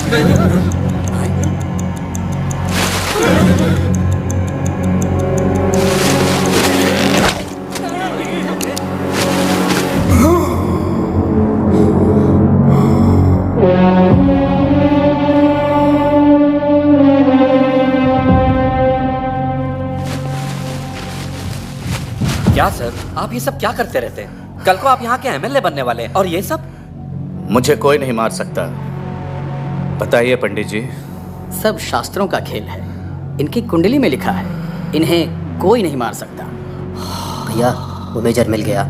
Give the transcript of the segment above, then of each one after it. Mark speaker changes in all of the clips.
Speaker 1: क्या सर, आप ये सब क्या करते रहते हैं? कल को आप यहाँ के एमएलए बनने वाले हैं और ये सब?
Speaker 2: मुझे कोई नहीं मार सकता। बताइए पंडित जी।
Speaker 3: सब शास्त्रों का खेल है। इनकी कुंडली में लिखा है इन्हें कोई नहीं मार सकता।
Speaker 4: भैया वो मेजर मिल गया।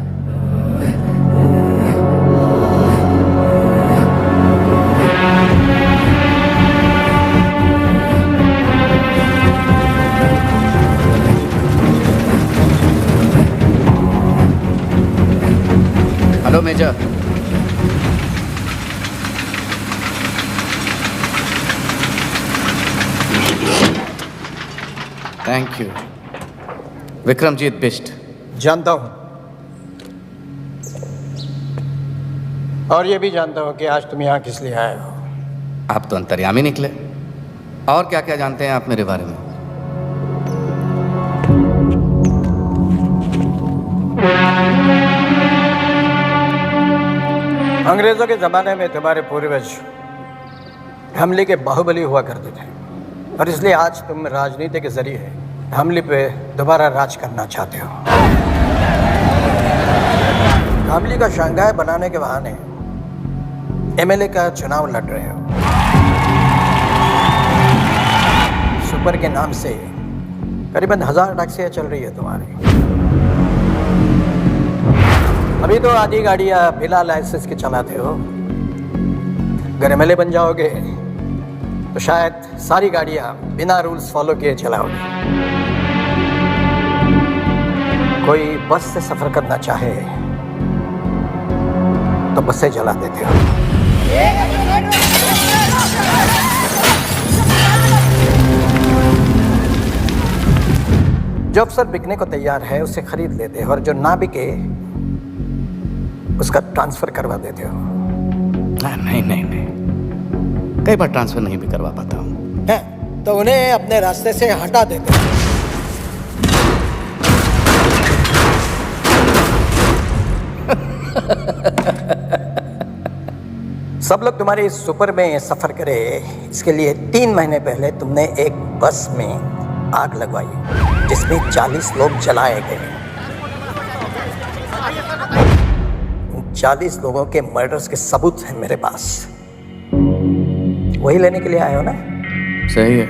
Speaker 2: Hello major. Thank you. Vikramjeet Bisht.
Speaker 5: जानता हूं, और ये भी जानता हूं कि आज तुम यहाँ किस लिए आए हो।
Speaker 2: आप तो अंतर्यामी निकले। और क्या क्या जानते हैं आप मेरे बारे में?
Speaker 5: अंग्रेजों के जमाने में तुम्हारे पूर्वज हमले के बाहुबली हुआ करते थे, और इसलिए आज तुम राजनीति के जरिए हमले पे दोबारा राज करना चाहते हो। हमले का शंघाई बनाने के बहाने एमएलए का चुनाव लड़ रहे हो। सुपर के नाम से करीबन 1000 टैक्सियां चल रही है तुम्हारी। अभी तो आधी गाड़ियां बिना लाइसेंस के चलाते हो। अगर एमएलए बन जाओगे तो शायद सारी गाड़ियां बिना रूल्स फॉलो किए चलाओगे। कोई बस से सफर करना चाहे तो बसें जला देते हो। जो अफसर बिकने को तैयार है उसे खरीद लेते हो, और जो ना बिके उसका ट्रांसफर करवा देते हो।
Speaker 2: नहीं नहीं नहीं, कई बार ट्रांसफर नहीं भी करवा पाता हूँ।
Speaker 5: तो उन्हें अपने रास्ते से हटा देते हो। सब लोग तुम्हारे इस सुपर में सफर करे, इसके लिए 3 महीने पहले तुमने एक बस में आग लगवाई जिसमें 40 लोग जलाए गए। 40 लोगों के मर्डर्स के सबूत हैं मेरे पास। वही लेने के लिए आए हो ना?
Speaker 2: सही है,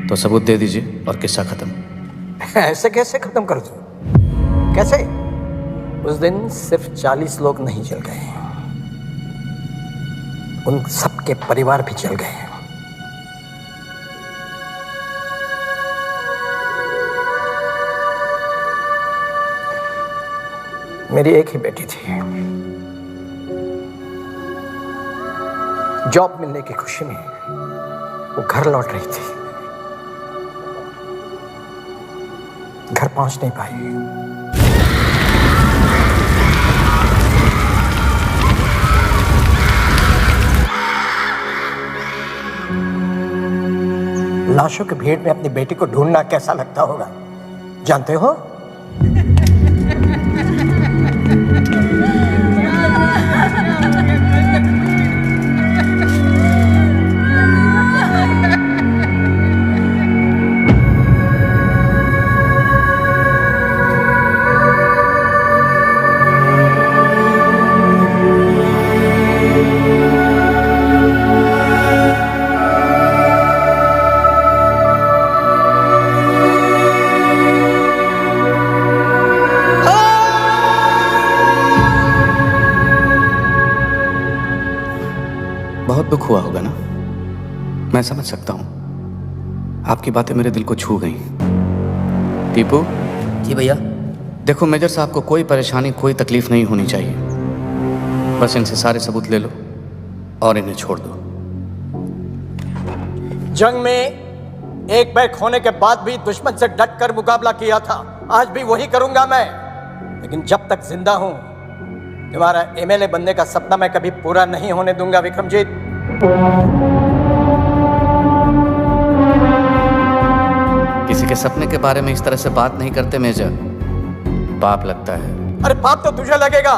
Speaker 2: तो सबूत दे दीजिए और किस्सा खत्म।
Speaker 5: ऐसे कैसे खत्म कर दूं? कैसे? उस दिन सिर्फ 40 लोग नहीं जल गए, उन सबके परिवार भी जल गए। मेरी एक ही बेटी थी। जॉब मिलने की खुशी में वो घर लौट रही थी, घर पहुंच नहीं पाई। लाशों की भीड़ में अपनी बेटी को ढूंढना कैसा लगता होगा, जानते हो?
Speaker 2: बहुत दुख हुआ होगा ना, मैं समझ सकता हूं। आपकी बातें मेरे दिल को छू गई। टीपू
Speaker 4: जी भैया।
Speaker 2: देखो मेजर साहब को कोई परेशानी, कोई तकलीफ नहीं होनी चाहिए। बस इनसे सारे सबूत ले लो और इन्हें छोड़ दो।
Speaker 5: जंग में एक बैग होने के बाद भी दुश्मन से डट कर मुकाबला किया था, आज भी वही करूंगा मैं। लेकिन जब तक जिंदा हूं तुम्हारा एमएलए बनने का सपना मैं कभी पूरा नहीं होने दूंगा विक्रमजीत।
Speaker 2: किसी के सपने के बारे में इस तरह से बात नहीं करते मेजर, पाप लगता है।
Speaker 5: अरे पाप तो तुझे लगेगा।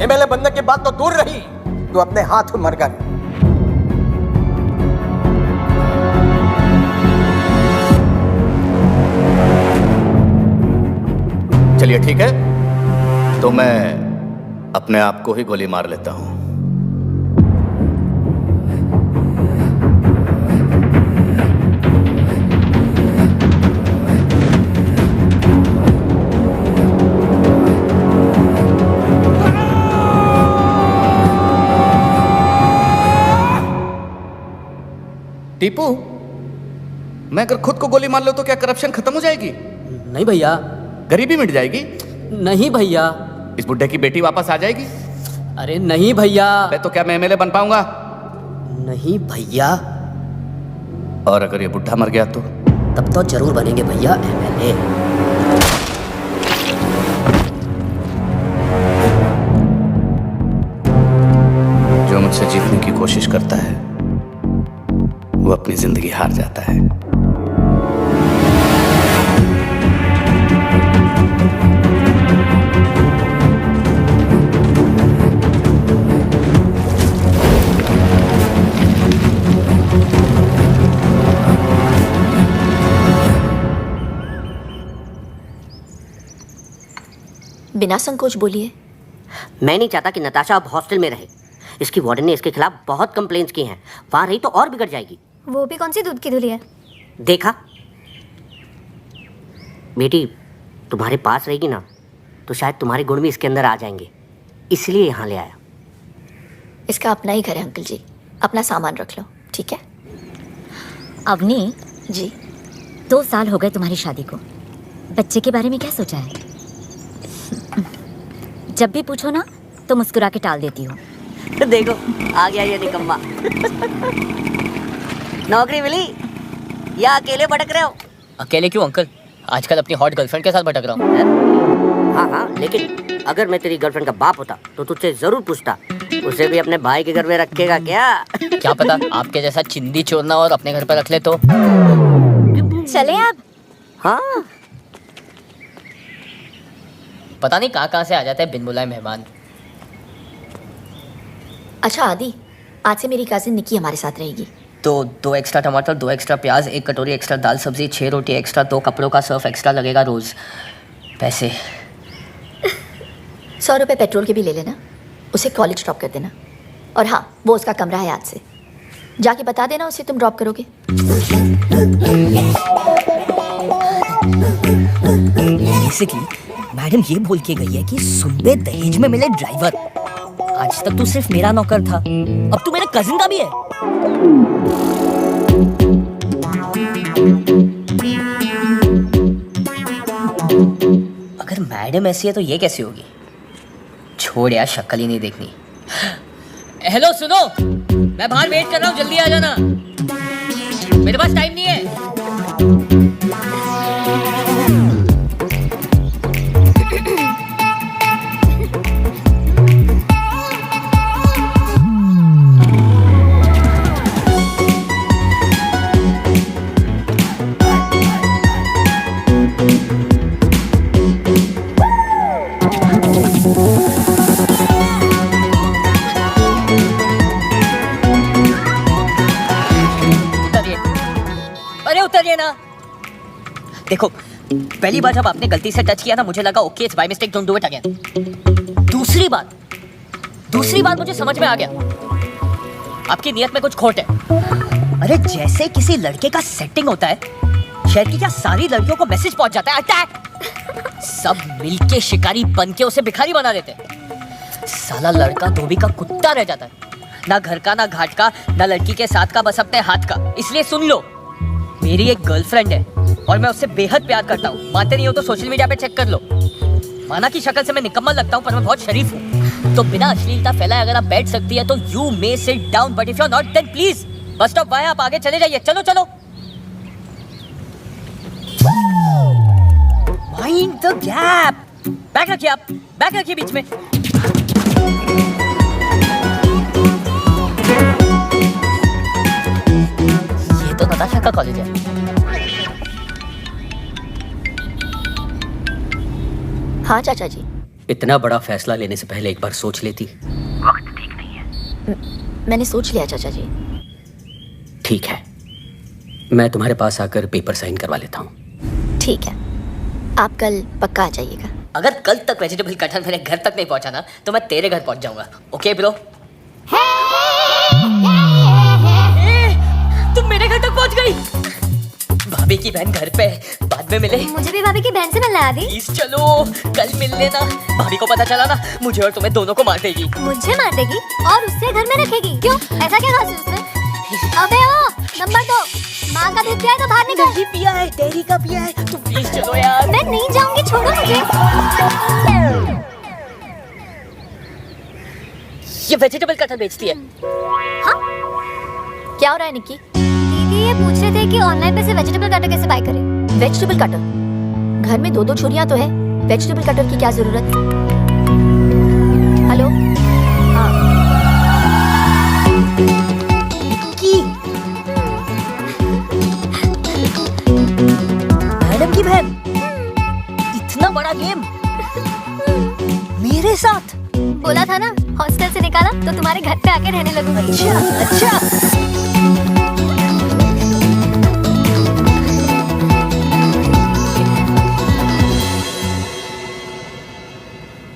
Speaker 5: एमएलए बनने की बात तो दूर रही, तू अपने हाथ मर गया।
Speaker 2: चलिए ठीक है, तो मैं अपने आप को ही गोली मार लेता हूं। टीपू, मैं अगर खुद को गोली मार लूं तो क्या करप्शन खत्म हो जाएगी?
Speaker 3: नहीं भैया,
Speaker 2: गरीबी मिट जाएगी?
Speaker 3: नहीं भैया।
Speaker 2: इस बुड्ढे की बेटी वापस आ जाएगी?
Speaker 3: अरे नहीं भैया।
Speaker 2: अबे तो क्या मैं एमएलए बन पाऊंगा?
Speaker 3: नहीं भैया।
Speaker 2: और अगर ये बुड्ढा मर गया तो?
Speaker 4: तब तो जरूर बनेंगे भैया एमएलए।
Speaker 2: जो मुझसे जीतने की कोशिश करता है वो अपनी जिंदगी हार जाता है।
Speaker 6: बिना संकोच बोलिए।
Speaker 4: मैं नहीं चाहता कि नताशा अब हॉस्टल में रहे। इसकी वार्डन ने इसके खिलाफ बहुत कंप्लेंट्स की हैं। वहां रही तो और बिगड़ जाएगी।
Speaker 6: वो भी कौन सी दूध की धुली है?
Speaker 4: देखा, बेटी तुम्हारे पास रहेगी ना तो शायद तुम्हारे गुण भी इसके अंदर आ जाएंगे, इसलिए यहाँ ले आया।
Speaker 6: इसका अपना ही घर है अंकल जी, अपना सामान रख लो, ठीक है?
Speaker 7: अवनी
Speaker 6: जी।
Speaker 7: 2 साल हो गए तुम्हारी शादी को, बच्चे के बारे में क्या सोचा है? जब भी पूछो ना तो मुस्कुरा के टाल देती हो।
Speaker 4: देखो आ गया ये निकम्मा। नौकरी मिली या अकेले भटक रहे हो?
Speaker 3: अकेले क्यों अंकल, आजकल अपनी हॉट गर्लफ्रेंड के साथ भटक रहा हूँ।
Speaker 4: हाँ, लेकिन अगर मैं तेरी गर्लफ्रेंड का बाप होता तो तुझसे जरूर पूछता, उसे भी अपने भाई के घर में रखेगा क्या?
Speaker 3: क्या पता आपके जैसा चिंदी चोरना और अपने घर पर रख ले तो।
Speaker 7: चले अब।
Speaker 4: हाँ,
Speaker 3: पता नहीं कहाँ से आ जाते हैं बिन बुलाए मेहमान।
Speaker 6: अच्छा आदि, आज से मेरी कजिन निकी हमारे साथ रहेगी।
Speaker 3: तो 2 एक्स्ट्रा टमाटर, 2 एक्स्ट्रा प्याज, 1 कटोरी एक्स्ट्रा दाल सब्जी, 6 रोटी एक्स्ट्रा, 2 कपड़ों का सर्फ एक्स्ट्रा लगेगा रोज। पैसे
Speaker 6: 100 रुपये पेट्रोल के भी ले लेना, उसे कॉलेज ड्रॉप कर देना। और हाँ, वो उसका कमरा है आज से, जाके बता देना उसे तुम ड्रॉप करोगे।
Speaker 8: बेसिकली मैडम ये बोल के गई है कि सुनबे दहेज में मिले ड्राइवर। आज तक तू सिर्फ मेरा नौकर था, अब तू मेरे कजिन का भी है। अगर मैडम ऐसी है तो ये कैसी होगी? छोड़ यार, शक्ल ही नहीं देखनी।
Speaker 3: हेलो सुनो, मैं बाहर वेट कर रहा हूँ, जल्दी आ जाना, मेरे पास टाइम नहीं है। उतरिए ना। देखो, पहली बार जब आपने गलती से टच किया ना, मुझे लगा okay it's by mistake, don't do it again. दूसरी बार मुझे समझ में आ गया आपकी नियत में कुछ खोट है। अरे जैसे किसी लड़के का सेटिंग होता है, शहर की क्या सारी लड़कियों को मैसेज पहुंच जाता है अटैक, सब मिलके शिकारी बन के उसे भिखारी बना देते। साला लड़का धोबी का कुत्ता रह जाता है, ना घर का, ना घाट का, ना लड़की के साथ का, बस अपने हाथ का। इसलिए सुन लो, मेरी एक गर्लफ्रेंड है और मैं उससे बेहद प्यार करता हूँ। मानते नहीं हो तो सोशल मीडिया पे चेक कर लो। माना की शक्ल से मैं निकम्मा लगता हूँ, पर मैं बहुत शरीफ हूँ। तो बिना अश्लीलता फैलाए अगर आप बैठ सकती है तो you may sit down, but if you are not then please बस स्टॉप बाय, आप आगे चले जाइए। चलो चलो, माइंड द गैप। बैग रखिए, आप बैग रखिए बीच में। ये तो नताशा का कॉलेज है।
Speaker 6: हाँ चाचा जी।
Speaker 3: इतना बड़ा फैसला लेने से पहले एक बार सोच लेती।
Speaker 6: मैंने सोच लिया चाचा जी।
Speaker 3: ठीक है, मैं तुम्हारे पास आकर पेपर साइन करवा लेता हूँ।
Speaker 6: ठीक है, आप कल पक्का आ जाइएगा।
Speaker 3: अगर कल तक वेजिटेबल कटर मेरे घर तक नहीं पहुंचा ना तो मैं तेरे घर पहुंच जाऊंगा। Okay bro? तुम मेरे घर तक पहुंच गई। भाभी की बहन घर पे, बाद में मिले।
Speaker 9: मुझे भी भाभी की बहन से मिलना है आदि।
Speaker 3: प्लीज चलो, कल मिल लेना। भाभी को पता चला ना, मुझे और तुम्हें दोनों को मार देगी।
Speaker 9: मुझे मार देगी और उससे घर में रखेगी? क्यों, ऐसा क्या खास है उसमें? अबे ओ, नंबर 2, माँ का दूध पिया है तो बाहर निकल।
Speaker 3: नहीं पिया है, डेयरी का पिया है। तुम प्लीज चलो यार।
Speaker 9: मैं नहीं जाऊंगी, छोड़ो मुझे।
Speaker 3: ये वेजिटेबल कटर बेचती है।
Speaker 9: हाँ?
Speaker 6: क्या हो रहा है निक्की?
Speaker 9: दीदी ये पूछ रहे थे कि ऑनलाइन पे से वेजिटेबल कटर कैसे बाय करें।
Speaker 6: Vegetable cutter? घर में 2-2 छुरियां तो है, वेजिटेबल कटर की क्या जरूरत? हेलो? हाँ।
Speaker 8: मैडम की बहन, इतना बड़ा गेम मेरे साथ?
Speaker 9: बोला था ना, हॉस्टल से निकाला तो तुम्हारे घर पे आके रहने लगूंगी।
Speaker 8: अच्छा।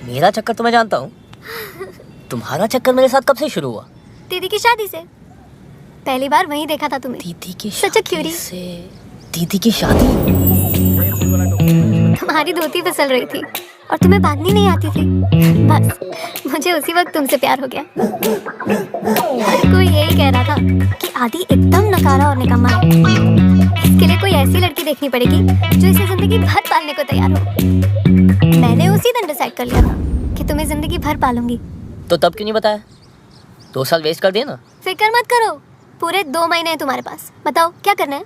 Speaker 8: मेरा चक्कर तो मैं जानता हूँ, तुम्हारा चक्कर मेरे साथ कब से शुरू हुआ?
Speaker 9: दीदी की शादी से। पहली बार वहीं देखा था तुम्हें।
Speaker 8: दीदी की
Speaker 9: Such a cutie.
Speaker 8: से दीदी की शादी?
Speaker 9: तुम्हारी धोती फिसल रही थी और तुम्हें बांधनी नहीं आती थी। बस मुझे उसी वक्त तुमसे प्यार हो गया। हर कोई यही कह रहा था कि आदि एकदम नकारा और निकम्मा है। इसके लिए कोई ऐसी लड़की देखनी पड़ेगी जो इसे जिंदगी भर पालने को तैयार हो। मैंने उसी दिन डिसाइड कर लिया था कि तुम्हें जिंदगी भर पालूंगी।
Speaker 3: तो तब क्यों नहीं बताया? 2 साल वेस्ट कर दिए ना।
Speaker 9: फिक्र मत करो, पूरे 2 महीने हैं तुम्हारे पास। बताओ क्या करना है?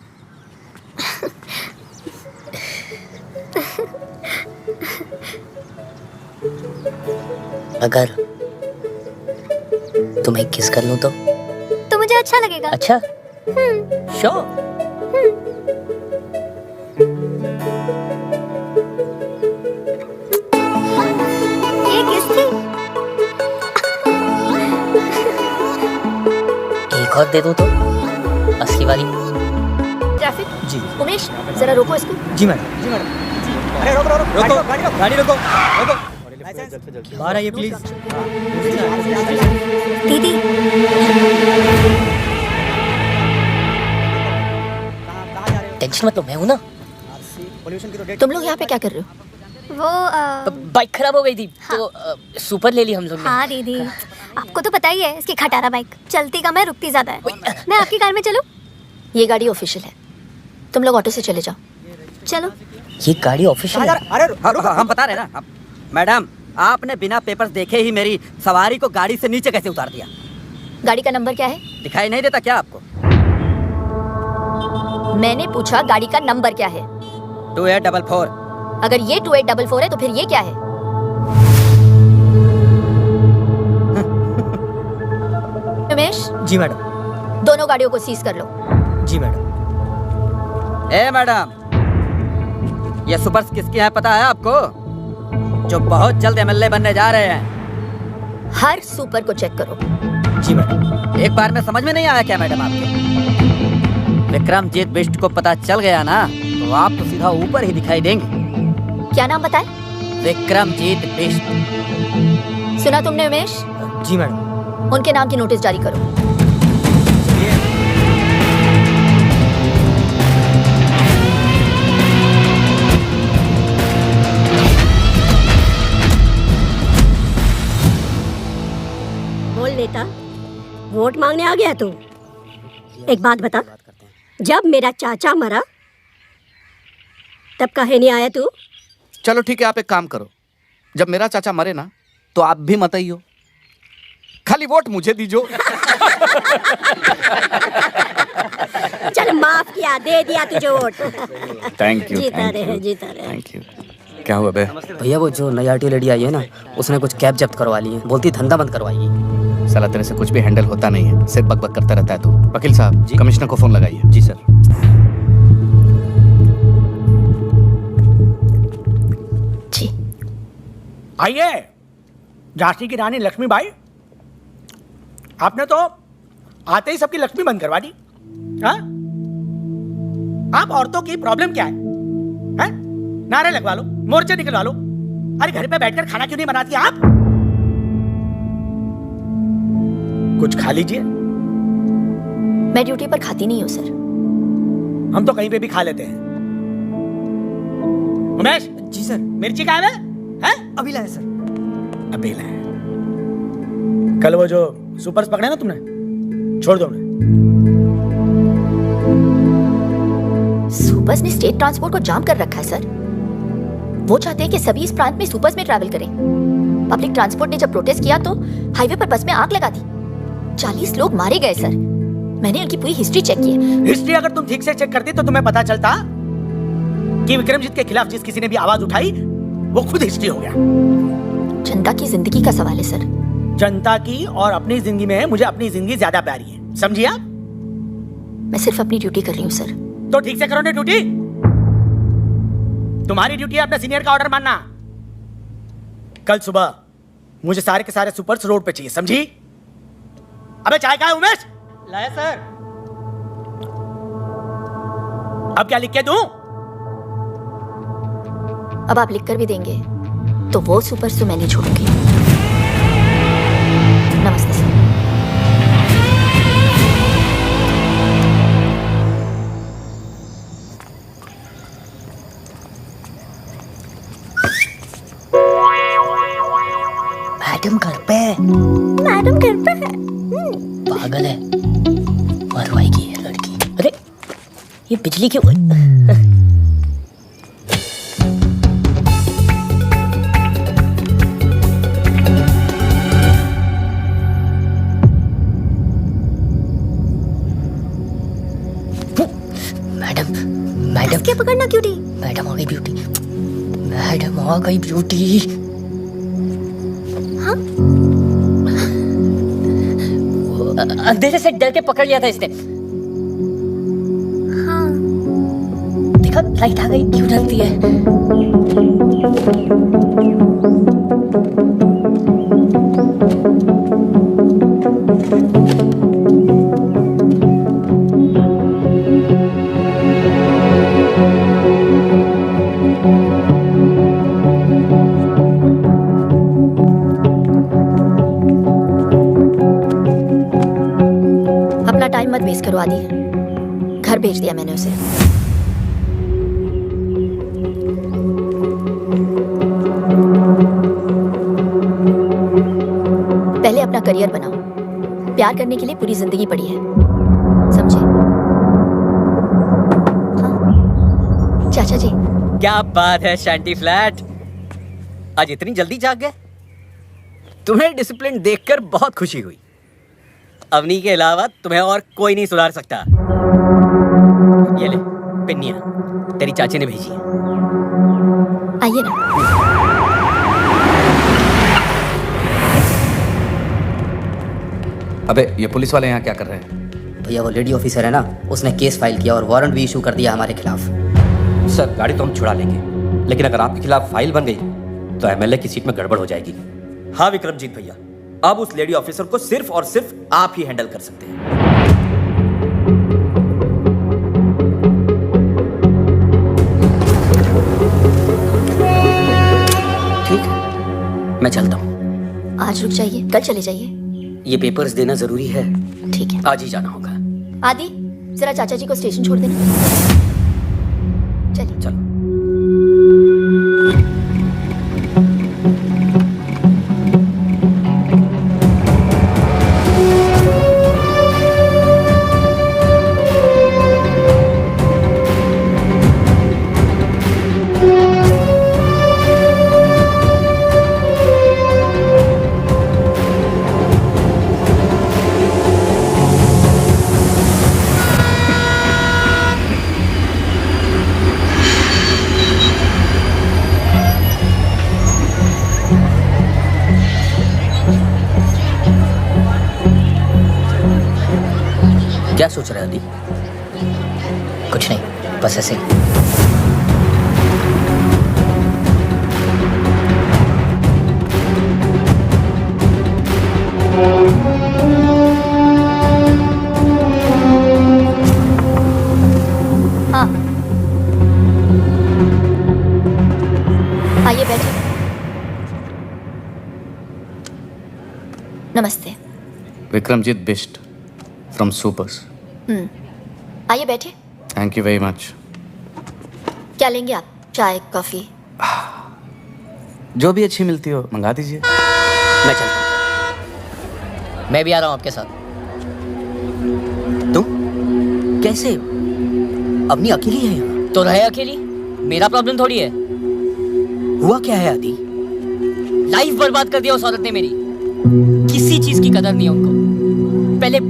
Speaker 3: अगर तुम्हें किस कर लूं
Speaker 9: तो मुझे अच्छा लगेगा।
Speaker 3: अच्छा? श्योर।
Speaker 9: ये किस थी?
Speaker 3: एक और दे दूं तो? असली वाली।
Speaker 6: ट्रैफिक?
Speaker 8: जी।
Speaker 6: उमेश, जरा रोको इसको।
Speaker 8: जी मैडम।
Speaker 5: अरे रोको, गाड़ी रोको।
Speaker 8: बाहर आइए प्लीज।
Speaker 9: दीदी
Speaker 3: टेंशन मत लो, मैं हूं ना।
Speaker 6: तुम लोग यहाँ पे क्या कर रहे हो?
Speaker 9: वो
Speaker 3: बाइक खराब हो गई थी तो सुपर ले ली हम लोग ने।
Speaker 9: हाँ दीदी, आपको तो पता ही है इसकी खटारा बाइक चलती कम है, रुकती ज्यादा है। मैं आपकी कार में चलूं?
Speaker 6: ये गाड़ी ऑफिशियल है, तुम लोग ऑटो से चले जाओ।
Speaker 9: चलो।
Speaker 3: ये गाड़ी ऑफिशियल है?
Speaker 1: अरे हम बता रहे ना मैडम, आपने बिना पेपर्स देखे ही मेरी सवारी को गाड़ी से नीचे कैसे उतार दिया?
Speaker 6: गाड़ी का नंबर क्या है?
Speaker 1: दिखाई नहीं देता क्या आपको?
Speaker 6: मैंने पूछा गाड़ी का नंबर क्या है?
Speaker 1: 2844।
Speaker 6: अगर ये 2844 है तो फिर ये क्या है? उमेश,
Speaker 8: जी मैडम।
Speaker 6: दोनों गाड़ियों को सीज कर लो।
Speaker 8: जी मैडम।
Speaker 1: ए मैडम, ये सुपर्स किसके हैं पता है आपको? जो बहुत जल्द एमएलए बनने जा रहे हैं।
Speaker 6: हर सुपर को चेक करो।
Speaker 8: जी मैडम।
Speaker 1: एक बार में समझ में नहीं आया क्या मैडम आपके? विक्रमजीत बिष्ट को पता चल गया ना तो आप तो सीधा ऊपर ही दिखाई देंगे।
Speaker 6: क्या नाम बताए?
Speaker 1: विक्रमजीत बिष्ट।
Speaker 6: सुना तुमने उमेश?
Speaker 8: जी मैडम।
Speaker 6: उनके नाम की नोटिस जारी करो।
Speaker 10: बोल नेता, वोट मांगने आ गया तू? एक बात बता, जब मेरा चाचा मरा तब काहे नहीं आया तू?
Speaker 2: चलो ठीक है, आप एक काम करो, जब मेरा चाचा मरे ना तो आप भी मत आइयो, खाली वोट मुझे दीजो।
Speaker 10: चल माफ किया, दे दिया तुझे वोट।
Speaker 2: Thank you.
Speaker 10: जीता रहे, जीता रहे।
Speaker 2: Thank you. क्या हुआ बे?
Speaker 3: भैया वो जो नई आरटी लेडी आई है ना, उसने कुछ कैब जब्त करवा ली है, बोलती धंधा बंद करवाएगी।
Speaker 2: साला तेरे से कुछ भी हैंडल होता नहीं है, सिर्फ बकबक करता रहता है तू। वकील साहब जी, कमिश्नर को फोन लगाइए। जी सर।
Speaker 6: जी
Speaker 11: आइए, झांसी की रानी लक्ष्मीबाई, आपने तो आते ही सबकी लक्ष्मी बंद करवा दी। हाँ? आप औरतों की प्रॉब्लम क्या है? हैं? नारे लगवा लो, मोर्चे निकलवा लो। अरे घर पे बैठकर खाना क्यों नहीं बनाती आप? कुछ खा लीजिए।
Speaker 6: मैं ड्यूटी पर खाती नहीं हूँ सर।
Speaker 11: हम तो कहीं पे भी खा लेते हैं। उमेश।
Speaker 8: जी सर।
Speaker 11: मिर्ची कहाँ है? हैं?
Speaker 8: अभी लाए सर।
Speaker 11: अभी लाए। कल वो जो सुपर्स पकड़े ना तुमने, छोड़ दो उन्हें।
Speaker 6: सुपर्स ने स्टेट ट्रांसपोर्ट को जाम कर रखा है सर। वो चाहते हैं कि सभी इस प्रांत में सुपर्स में ट्रैवल करें। पब्लिक ट्रांसपोर्ट ने जब प्रोटेस्ट किया तो हाईवे पर बस में आग लगा दी। 40 लोग मारे गए सर। मैंने उनकी पूरी हिस्ट्री चेक की है।
Speaker 11: हिस्ट्री अगर तुम ठीक से चेक करती तो तुम्हें पता चलता कि विक्रमजीत के खिलाफ जिस किसी ने भी आवाज उठाई वो खुद हिस्ट्री हो गया।
Speaker 6: जनता की जिंदगी का सवाल है सर।
Speaker 11: जनता की और अपनी जिंदगी में मुझे अपनी जिंदगी ज्यादा प्यारी है, समझिए आप?
Speaker 6: मैं सिर्फ अपनी ड्यूटी कर रही हूँ सर।
Speaker 11: तो ठीक से करो ना ड्यूटी। तुम्हारी ड्यूटी है अपने सीनियर का ऑर्डर मानना। कल सुबह मुझे सारे के सारे सुपर्स रोड पे चाहिए, समझी? अबे चाय कहाँ है उमेश?
Speaker 8: लाया सर।
Speaker 11: अब क्या लिख के दूं?
Speaker 6: अब आप लिख कर भी देंगे तो वो सुपर्स तो मैं नहीं छोड़ूंगी। नमस्ते सर।
Speaker 3: मैडम घर पे है।
Speaker 9: मैडम घर पे है।
Speaker 3: पागल है, मरवाएगी ये लड़की। अरे ये बिजली क्यों? मैडम
Speaker 9: क्या पकड़ना क्यों नहीं?
Speaker 3: मैडम आ गई ब्यूटी। मैडम आ गई ब्यूटी।
Speaker 9: हाँ?
Speaker 3: अंधेरे से डर के पकड़ लिया था इसने।
Speaker 9: हाँ।
Speaker 3: देखा लाइट आ गई, क्यों डरती है?
Speaker 6: टाइम मत वेस्ट करो आदि। घर भेज दिया मैंने उसे। पहले अपना करियर बनाओ। प्यार करने के लिए पूरी जिंदगी पड़ी है, समझे? हाँ? चाचा जी।
Speaker 1: क्या बात है शांति फ्लैट, आज इतनी जल्दी जाग गए? तुम्हें डिसिप्लिन देखकर बहुत खुशी हुई। अवनी के अलावा तुम्हें और कोई नहीं सुधार सकता। ये ले पिन्निया, तेरी चाची ने भेजी है।
Speaker 6: आइए ना।
Speaker 2: अबे ये पुलिस वाले यहाँ क्या कर रहे हैं?
Speaker 3: भैया वो लेडी ऑफिसर है ना, उसने केस फाइल किया और वारंट भी इशू कर दिया हमारे खिलाफ।
Speaker 12: सर गाड़ी तो हम छुड़ा लेंगे, लेकिन अगर आपके खिलाफ फाइल बन गई तो एमएलए की सीट में गड़बड़ हो जाएगी।
Speaker 1: हाँ विक्रमजीत भैया, अब उस लेडी ऑफिसर को सिर्फ और सिर्फ आप ही हैंडल कर सकते हैं।
Speaker 3: ठीक है, मैं चलता हूँ।
Speaker 6: आज रुक जाइए, कल चले जाइए।
Speaker 3: ये पेपर्स देना जरूरी है।
Speaker 6: ठीक है,
Speaker 3: आज ही जाना होगा।
Speaker 6: आदि जरा चाचा जी को स्टेशन छोड़ देना। चलिए
Speaker 3: चलो। क्या सोच रहे हो अली? कुछ नहीं, बस ऐसे ही।
Speaker 6: हाँ, आइए बैठिए। नमस्ते।
Speaker 2: Vikramjit Bisht from supers.
Speaker 6: आइए बैठिए।
Speaker 2: Thank you very much.
Speaker 6: क्या लेंगे आप? चाय, कॉफी?
Speaker 2: जो भी अच्छी मिलती हो मंगा दीजिए।
Speaker 3: मैं चलता हूँ। मैं भी आ रहा हूँ आपके साथ।
Speaker 1: तुम कैसे? अपनी अकेली है यहाँ?
Speaker 3: तो रहे अकेली, मेरा प्रॉब्लम थोड़ी है।
Speaker 1: हुआ क्या है आदि?
Speaker 3: लाइफ बर्बाद कर दिया उस औरत ने मेरी। किसी चीज की कदर नहीं है उनको। पहले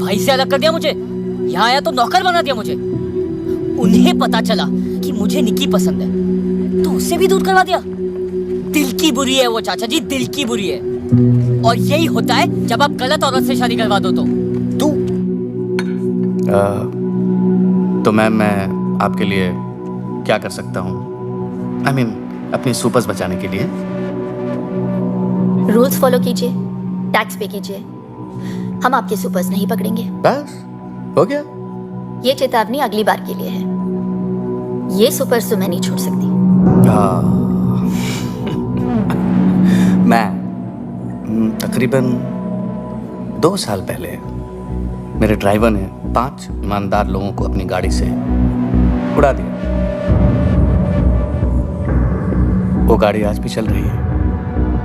Speaker 3: भाई से अलग कर दिया मुझे, यहाँ आया तो नौकर बना दिया मुझे। उन्हें पता चला कि मुझे निकी पसंद है तो उससे भी दूर करवा दिया। दिल की बुरी है वो चाचा जी, दिल की बुरी है। और यही होता है जब आप गलत औरत से शादी करवा दो तो।
Speaker 2: तो मैम मैं आपके लिए क्या कर सकता हूँ? I mean, अपनी सुपर्स बचाने के लिए।
Speaker 6: रूल्स फॉलो कीजिए, टैक्स पे कीजिए। हम आपके सुपर्स नहीं पकड़ेंगे।
Speaker 2: बस हो गया।
Speaker 6: ये चेतावनी अगली बार के लिए है। ये सुपर्स तो मैं नहीं छोड़ सकती।
Speaker 2: मैं तकरीबन 2 साल पहले मेरे ड्राइवर ने 5 ईमानदार लोगों को अपनी गाड़ी से उड़ा दिया। वो गाड़ी आज भी चल रही है।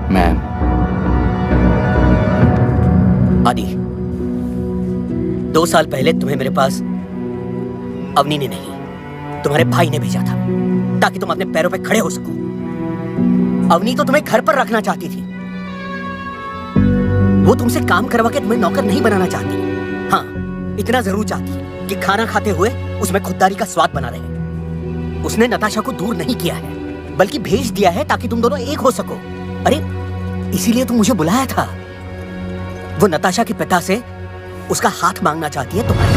Speaker 2: मैम
Speaker 1: आदि, 2 साल पहले तुम्हें मेरे पास अवनी ने नहीं, तुम्हारे भाई ने भेजा था ताकि तुम अपने पैरों पे खड़े हो सको। अवनी तो तुम्हें घर पर रखना चाहती थी। वो तुमसे काम करवा के तुम्हें नौकर नहीं बनाना चाहती। हाँ, इतना जरूर चाहती है कि खाना खाते हुए उसमें खुददारी का स्वाद बना रहे। उसने नताशा को दूर नहीं किया है, बल्कि भेज दिया है ताकि तुम दोनों एक हो सको। अरे इसीलिए तुम मुझे बुलाया था। वो नताशा के पिता से उसका हाथ मांगना चाहती है तुम्हारे।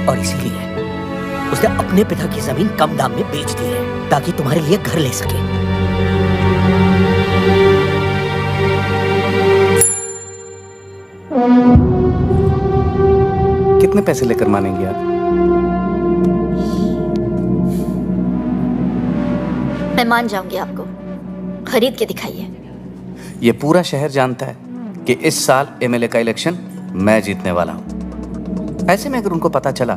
Speaker 1: और इसीलिए उसने अपने पिता की जमीन कम दाम में बेच दी है ताकि तुम्हारे लिए घर ले सके।
Speaker 2: कितने पैसे लेकर मानेंगी आप?
Speaker 6: मैं मान जाऊंगी आपको। खरीद के दिखाइए।
Speaker 2: ये पूरा शहर जानता है कि इस साल एमएलए का इलेक्शन मैं जीतने वाला हूं। ऐसे में अगर उनको पता चला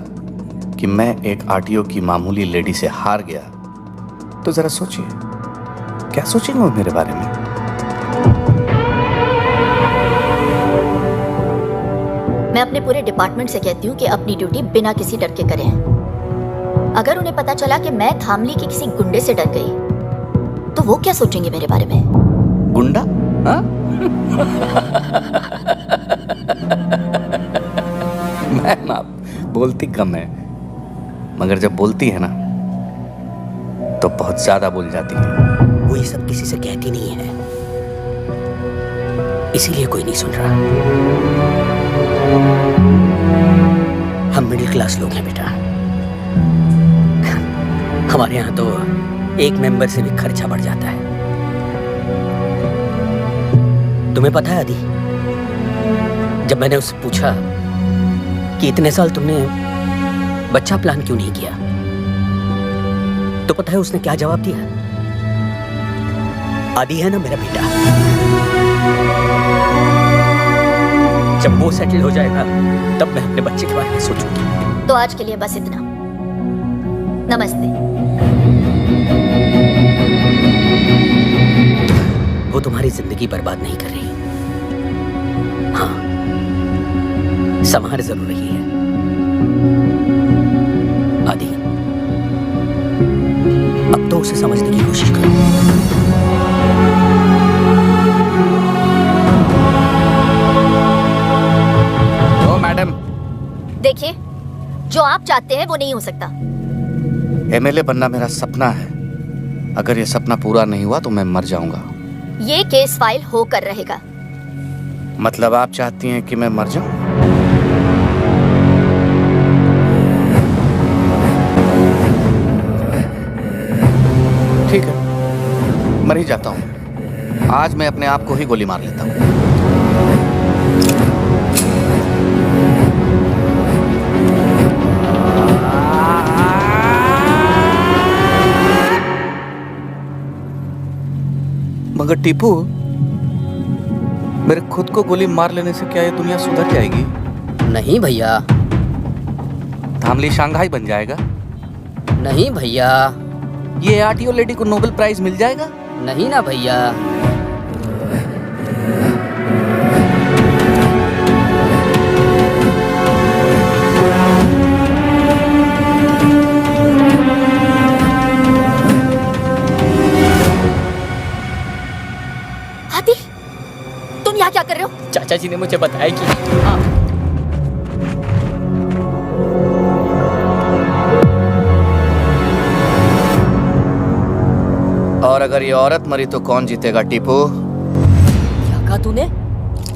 Speaker 2: कि मैं एक आरटीओ की मामूली लेडी से हार गया तो जरा सोचिए क्या सोचेंगे वो मेरे बारे में।
Speaker 6: मैं अपने पूरे डिपार्टमेंट से कहती हूँ कि अपनी ड्यूटी बिना किसी डर के करें। अगर उन्हें पता चला कि मैं धामली के किसी गुंडे से डर गई तो वो क्या सोचेंगे मेरे बारे में?
Speaker 2: गुंडा? हाँ? मैम आप बोलती कम है, मगर जब बोलती है ना तो बहुत ज्यादा बोल जाती है।
Speaker 1: वो ये सब किसी से कहती नहीं है, इसीलिए कोई नहीं सुन रहा। हम मिडिल क्लास लोग हैं बेटा। हमारे यहाँ तो एक मेंबर से भी खर्चा बढ़ जाता है। तुम्हें पता है आदि, जब मैंने उससे पूछा कि इतने साल तुमने बच्चा प्लान क्यों नहीं किया, तो पता है उसने क्या जवाब दिया? आदि है ना मेरा बेटा, जब वो सेटल हो जाएगा तब मैं अपने बच्चे के बारे में सोचूंगी।
Speaker 6: तो आज के लिए बस इतना। नमस्ते।
Speaker 1: वो तुम्हारी जिंदगी बर्बाद नहीं कर रही। हाँ, संभार जरूर रही है। आदि, अब तो उसे समझने की कोशिश करो।
Speaker 2: ओ मैडम,
Speaker 6: देखिए, जो आप चाहते हैं वो नहीं हो सकता।
Speaker 2: एमएलए बनना मेरा सपना है। अगर ये सपना पूरा नहीं हुआ तो मैं मर जाऊंगा।
Speaker 6: ये केस फाइल होकर रहेगा।
Speaker 2: मतलब आप चाहती हैं कि मैं मर जाऊं? ठीक है, मर ही जाता हूँ। आज मैं अपने आप को ही गोली मार लेता हूँ। मगर टीपू, मेरे खुद को गोली मार लेने से क्या ये दुनिया सुधर जाएगी?
Speaker 3: नहीं भैया।
Speaker 2: धामली शंघाई बन जाएगा?
Speaker 3: नहीं भैया।
Speaker 2: ये आरटीओ लेडी को नोबेल प्राइज मिल जाएगा?
Speaker 3: नहीं ना भैया।
Speaker 6: आदि, तुम यहाँ क्या कर रहे हो?
Speaker 3: चाचा जी ने मुझे बताया कि
Speaker 2: और अगर ये औरत मरी तो कौन जीतेगा टीपू?
Speaker 3: क्या कहा तूने?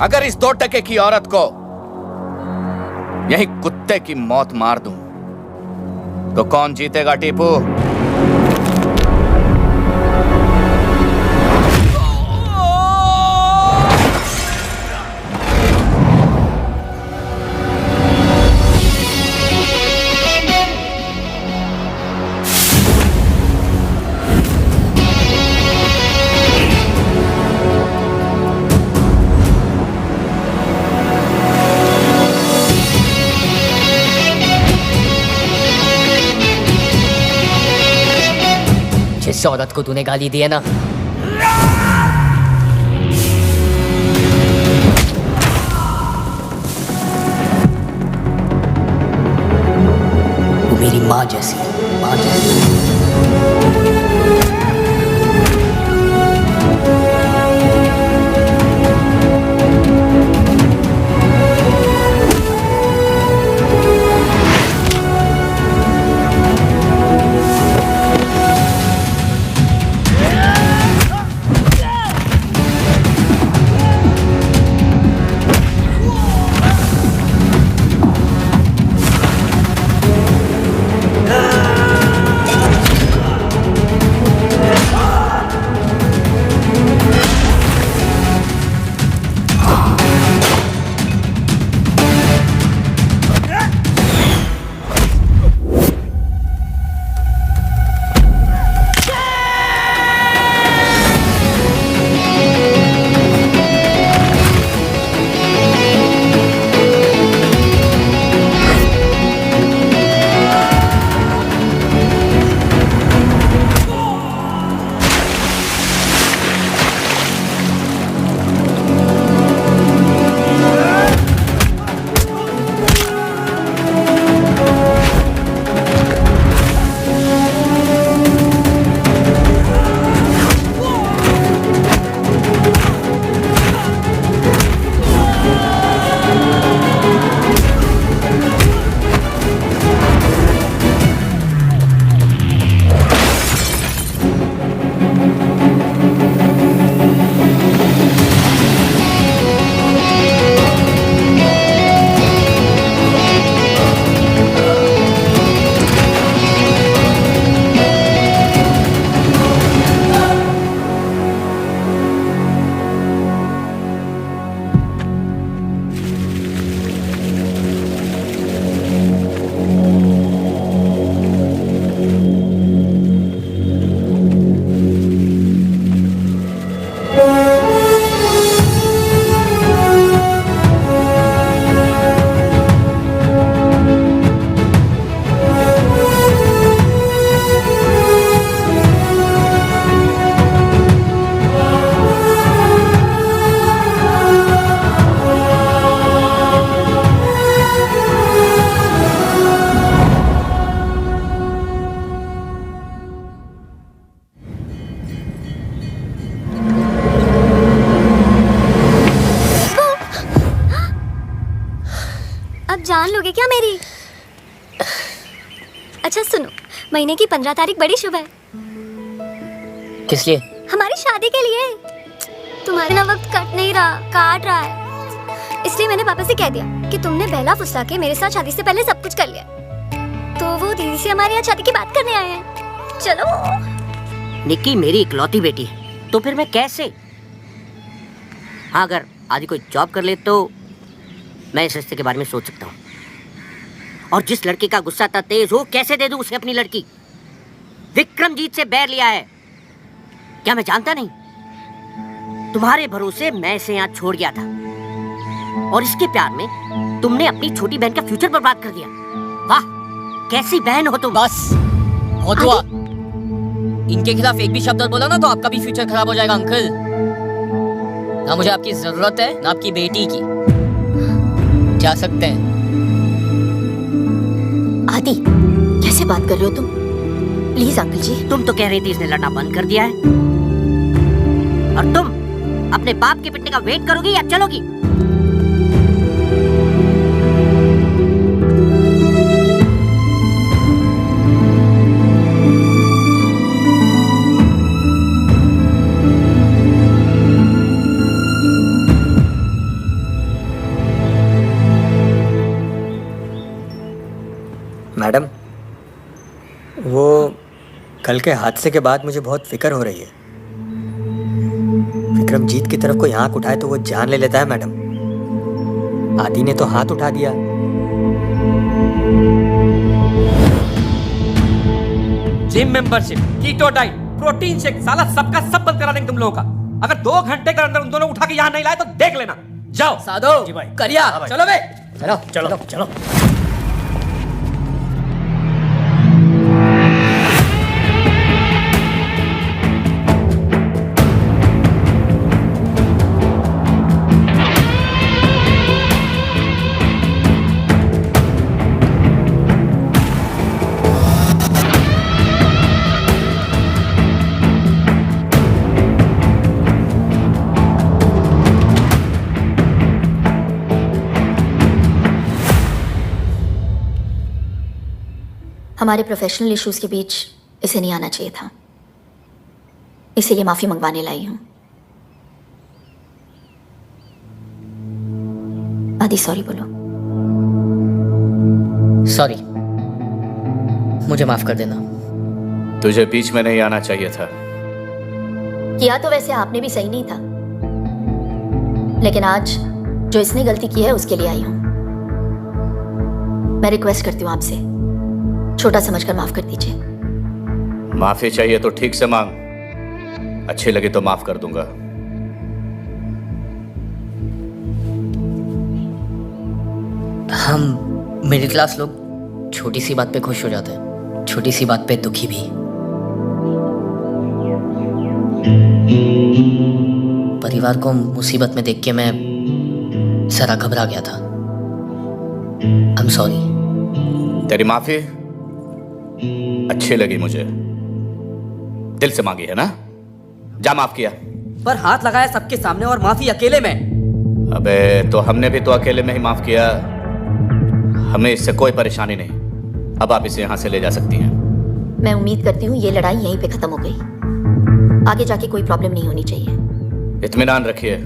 Speaker 2: अगर इस 2 टके की औरत को यही कुत्ते की मौत मार दूं तो कौन जीतेगा टीपू?
Speaker 3: जिस औरत को तूने गाली दी है ना, वो मेरी माँ जैसी है, माँ जैसी।
Speaker 9: जान लोगे क्या मेरी? अच्छा सुनो, महीने की 15 तारीख बड़ी शुभ है।
Speaker 3: किस लिए?
Speaker 9: हमारी शादी के लिए। तुम्हारे ना वक्त कट नहीं रहा, काट रहा है। इसलिए मैंने पापा से कह दिया कि तुमने बहला फुसला के मेरे साथ शादी से पहले सब कुछ कर लिया। तो वो दीदी से हमारे यहाँ शादी की बात करने आए हैं। चलो।
Speaker 4: निक्की मेरी इकलौती बेटी है, तो फिर मैं कैसे? हाँ, अगर आदि कोई जॉब कर ले तो मैं इस रिश्ते के बारे में सोच सकता हूँ। और जिस लड़के का गुस्सा इतना तेज हो, कैसे दे दूं उसे अपनी लड़की? विक्रमजीत से बैर लिया है, क्या मैं जानता नहीं? तुम्हारे भरोसे मैं इसे यहाँ छोड़ गया था, और इसके प्यार में तुमने अपनी छोटी बहन का फ्यूचर बर्बाद कर दिया। वाह, कैसी बहन हो तुम।
Speaker 3: बस बहुत हुआ। इनके खिलाफ एक भी शब्द और बोला ना तो आपका भी फ्यूचर खराब हो जाएगा अंकल। ना मुझे आपकी जरूरत है ना आपकी बेटी की। जा सकते हैं।
Speaker 6: आदि, कैसे बात कर रहे हो तुम? प्लीज अंकल जी।
Speaker 4: तुम तो कह रही थी इसने लड़ना बंद कर दिया है, और तुम अपने बाप के पिटने का वेट करोगी या चलोगी?
Speaker 1: मैडम, वो कल के हादसे के बाद मुझे बहुत फिक्र हो रही है। विक्रमजीत की तरफ कोई आंख उठाए तो वो जान ले लेता है मैडम। आदि ने तो हाथ उठा दिया।
Speaker 12: Gym membership, keto diet, protein shake, साला सबका सब बंद करा देंगे तुम लोगों का। अगर 2 घंटे के अंदर उन दोनों उठा के यहाँ नहीं लाए तो देख लेना। जाओ
Speaker 3: साधो
Speaker 1: जी भाई।
Speaker 3: करिया, चलो बे।
Speaker 1: चलो चलो चलो।
Speaker 6: हमारे प्रोफेशनल इश्यूज के बीच इसे नहीं आना चाहिए था, इसीलिए माफी मंगवाने लाई हूं। आदि सॉरी बोलो।
Speaker 3: सॉरी, मुझे माफ कर देना।
Speaker 2: तुझे बीच में नहीं आना चाहिए था।
Speaker 6: किया तो वैसे आपने भी सही नहीं था, लेकिन आज जो इसने गलती की है उसके लिए आई हूं। मैं रिक्वेस्ट करती हूं आपसे, छोटा समझकर माफ कर दीजिए।
Speaker 2: माफी चाहिए तो ठीक से मांग, अच्छी लगी तो माफ कर दूंगा।
Speaker 3: हम मिडिल क्लास लोग छोटी सी बात पे खुश हो जाते हैं, छोटी सी बात पे दुखी भी। परिवार को मुसीबत में देख के मैं जरा घबरा गया था। I am sorry.
Speaker 2: तेरी माफी अच्छी लगी मुझे, दिल से मांगी है ना? जा माफ किया।
Speaker 8: पर हाथ लगाया सबके सामने और माफी अकेले में।
Speaker 2: अबे तो हमने भी तो अकेले में ही माफ किया, हमें इससे कोई परेशानी नहीं। अब आप इसे यहाँ से ले जा सकती हैं।
Speaker 6: मैं उम्मीद करती हूँ ये लड़ाई यहीं पे खत्म हो गई, आगे जाके कोई प्रॉब्लम नहीं होनी चाहिए।
Speaker 2: इत्मीनान रखिए,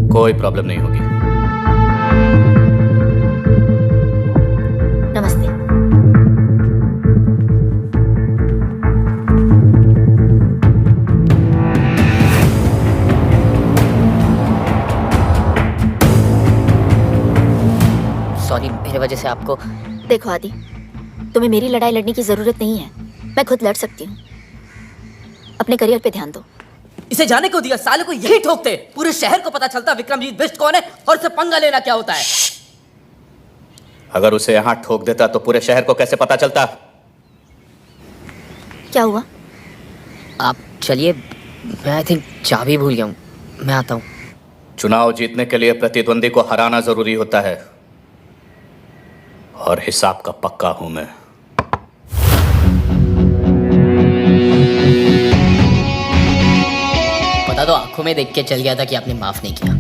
Speaker 2: कोई प्रॉब्लम नहीं होगी।
Speaker 6: नमस्ते।
Speaker 3: सॉरी, मेरे वजह से आपको।
Speaker 6: देखो आदि, तुम्हें मेरी लड़ाई लड़ने की जरूरत नहीं है, मैं खुद लड़ सकती हूँ। अपने करियर पे ध्यान दो।
Speaker 8: इसे जाने को दिया, साले को यही ठोकते। पूरे शहर को पता चलता विक्रमजीत बिष्ट कौन है और इसे पंगा लेना क्या होता है।
Speaker 2: अगर उसे यहाँ ठोक देता तो पूरे शहर को कैसे पता चलता?
Speaker 6: क्या हुआ?
Speaker 3: आप चलिए, मैं आई थिंक चाबी भूल गया हूँ, मैं आता हूँ।
Speaker 2: चुनाव जीतने के लिए प्रतिद्वंदी को हराना जरूरी होता है, और हिसाब का पक्का हूं मैं।
Speaker 3: पता तो आंखों में देख के चल गया था कि आपने माफ नहीं किया।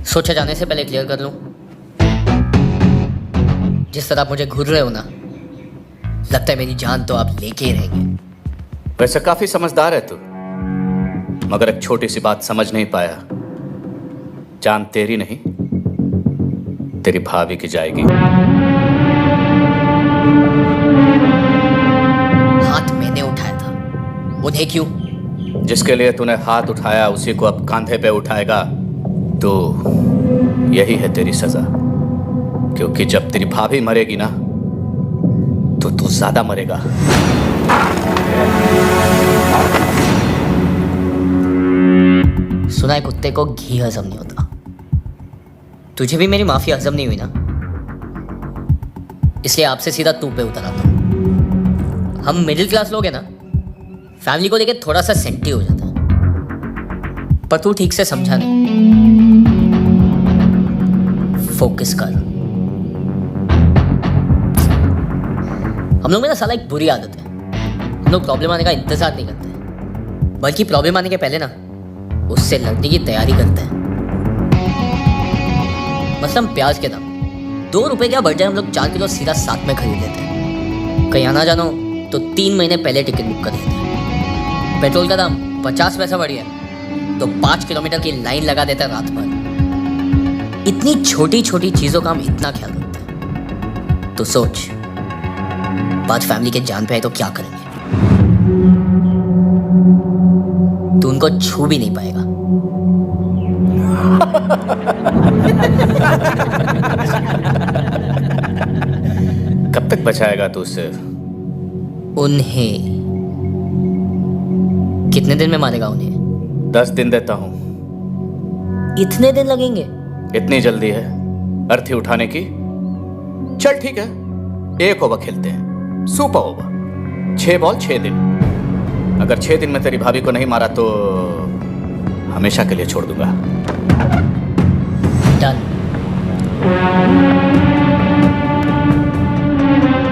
Speaker 3: सोचा जाने से पहले क्लियर कर लूं। जिस तरह आप मुझे घूर रहे हो ना, लगता है मेरी जान तो आप लेके ही रहेंगे।
Speaker 2: वैसे काफी समझदार है तू, मगर एक छोटी सी बात समझ नहीं पाया। जान तेरी नहीं, तेरी भाभी की जाएगी।
Speaker 3: हाथ मैंने उठाया था, उन्हें क्यों?
Speaker 2: जिसके लिए तूने हाथ उठाया उसी को अब कांधे पे उठाएगा। तो यही है तेरी सजा, क्योंकि जब तेरी भाभी मरेगी ना तो तू ज्यादा मरेगा।
Speaker 3: सुना है कुत्ते को घी हजम नहीं होता। तुझे भी मेरी माफी हजम नहीं हुई ना, इसलिए आपसे सीधा तू पे उतर आता हूं। हम मिडिल क्लास लोग हैं ना, फैमिली को लेके थोड़ा सा सेंटी हो जाता है, पर तू ठीक से समझा नहीं। फोकस कर। हम लोग में ना साला एक बुरी आदत है, हम लोग प्रॉब्लम आने का इंतजार नहीं करते, बल्कि प्रॉब्लम आने के पहले ना उससे लड़ने की तैयारी करते हैं। मसलन प्याज के दाम 2 रुपए क्या बढ़ जाए, हम लोग 4 किलो सीधा साथ में खरीद लेते हैं। कहीं आना जानो तो 3 महीने पहले टिकट बुक कर देते हैं। पेट्रोल का दाम 50 पैसा बढ़ गया तो 5 किलोमीटर की लाइन लगा देते हैं रात भर। इतनी छोटी छोटी चीजों का हम इतना ख्याल रखते हैं। तो सोच, बात फैमिली के जान पे आए तो क्या करेंगे? तू उनको छू भी नहीं पाएगा।
Speaker 2: कब तक बचाएगा तू उसे?
Speaker 3: उन्हें कितने दिन में मारेगा उन्हें?
Speaker 2: 10 दिन देता हूं।
Speaker 3: इतने दिन लगेंगे?
Speaker 2: इतनी जल्दी है अर्थी उठाने की? चल ठीक है, 1 ओवर खेलते हैं, सुपर ओवर। 6 बॉल 6 दिन। अगर 6 दिन में तेरी भाभी को नहीं मारा तो हमेशा के लिए छोड़ दूंगा।
Speaker 3: डन।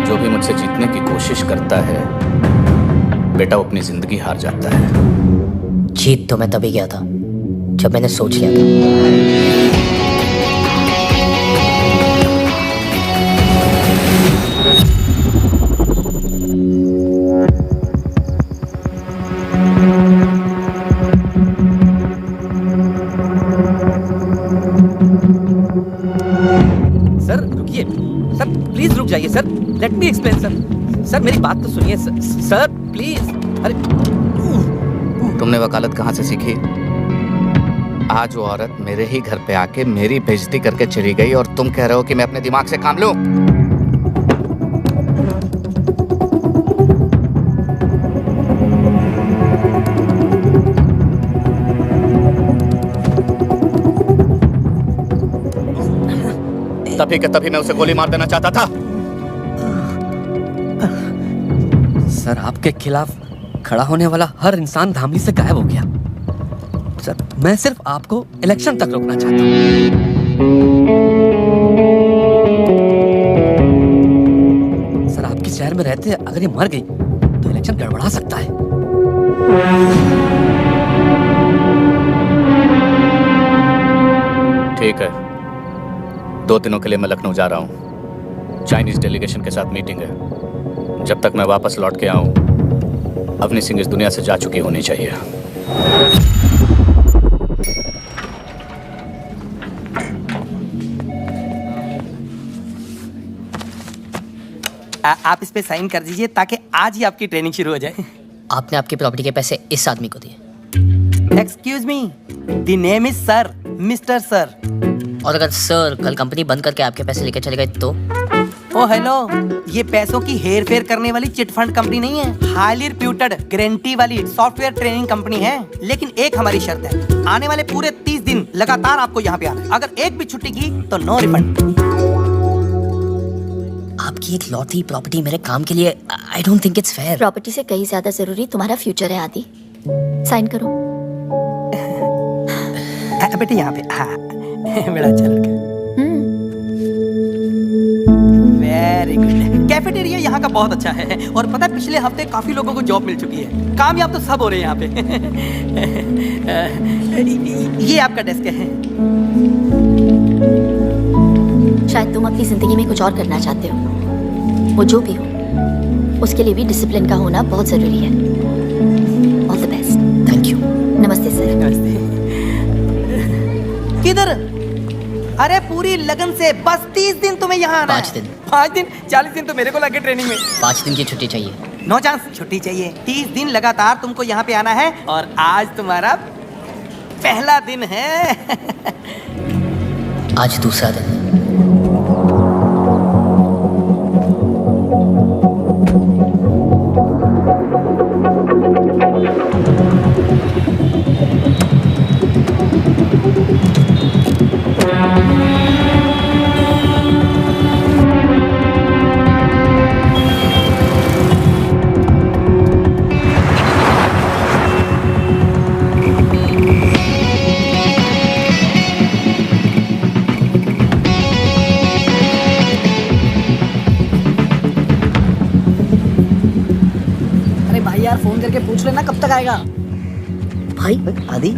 Speaker 2: जो भी मुझसे जीतने की कोशिश करता है बेटा, वो अपनी जिंदगी हार जाता है।
Speaker 3: जीत तो मैं तभी गया था जब मैंने सोच लिया था।
Speaker 12: सर रुकिए, सर प्लीज रुक जाइए sir, let me explain sir. Sir मेरी बात तो सुनिए सर, सर प्लीज। अरे
Speaker 2: तुमने वकालत कहाँ से सीखी? आज वो औरत मेरे ही घर पे आके मेरी बेइज्जती करके चली गई और तुम कह रहे हो कि मैं अपने दिमाग से काम लूं? तभी के तभी मैं उसे गोली मार देना चाहता था।
Speaker 12: सर आपके खिलाफ खड़ा होने वाला हर इंसान धामली से गायब हो गया। सर मैं सिर्फ आपको इलेक्शन तक रोकना चाहता हूँ। सर आपके शहर में रहते अगर ये मर गई तो इलेक्शन गड़बड़ा सकता है।
Speaker 2: ठीक है, 2 दिनों के लिए मैं लखनऊ जा रहा हूँ। चाइनीज डेलीगेशन के साथ मीटिंग है। जब तक मैं वापस लौट के आऊँ अवनी सिंह इस दुनिया से जा चुकी होनी चाहिए।
Speaker 11: आप इस पे साइन कर दीजिए ताकि आज ही आपकी ट्रेनिंग शुरू हो जाए।
Speaker 3: आपने आपकी प्रॉपर्टी के पैसे इस आदमी को दिए?
Speaker 11: Excuse me, the name is sir, mister sir.
Speaker 3: और अगर सर कल कंपनी बंद करके आपके पैसे लेकर चले गए तो?
Speaker 11: ओ हेलो, ये पैसों की हेर फेर करने वाली चिट फंड कंपनी नहीं है, हाईली रिप्यूटेड गारंटी वाली सॉफ्टवेयर ट्रेनिंग कंपनी है। लेकिन एक हमारी शर्त है, आने वाले पूरे 30 दिन लगातार आपको यहाँ पे आना है। अगर एक भी छुट्टी की तो नो रिफंड।
Speaker 3: आपकी एक लौती प्रॉपर्टी मेरे काम के लिए, I don't think it's fair.
Speaker 6: Property से कहीं ज्यादा जरूरी तुम्हारा फ्यूचर है आदि। साइन करो।
Speaker 11: बेटे यहाँ पे, हाँ बड़ा अच्छा लड़का। Very good. कैफेटेरिया यहाँ का बहुत अच्छा है और पता है पिछले हफ्ते काफी लोगों को जॉब मिल चुकी है। कामयाब तो सब हो रहे हैं यहाँ पे। ये आपका डेस्क है।
Speaker 6: शायद तुम अपनी जिंदगी में कुछ और करना चाहते हो। वो जो भी हो उसके लिए भी डिसिप्लिन का होना बहुत जरूरी है। All the best.
Speaker 3: Thank you.
Speaker 6: नमस्ते सर।
Speaker 11: नमस्ते। किधर? अरे पूरी लगन से बस 30 दिन तुम्हें यहाँ आना है।
Speaker 3: 5 दिन।
Speaker 11: 5 दिन? 40 दिन तो मेरे को लगे ट्रेनिंग में।
Speaker 3: 5 दिन की छुट्टी चाहिए।
Speaker 13: नो चांस, छुट्टी चाहिए। 30 दिन लगातार तुमको यहाँ पे आना है और आज तुम्हारा पहला दिन है।
Speaker 3: आज दूसरा दिन है।
Speaker 8: यार फोन करके पूछ लेना कब तक आएगा।
Speaker 3: भाई
Speaker 8: आदि,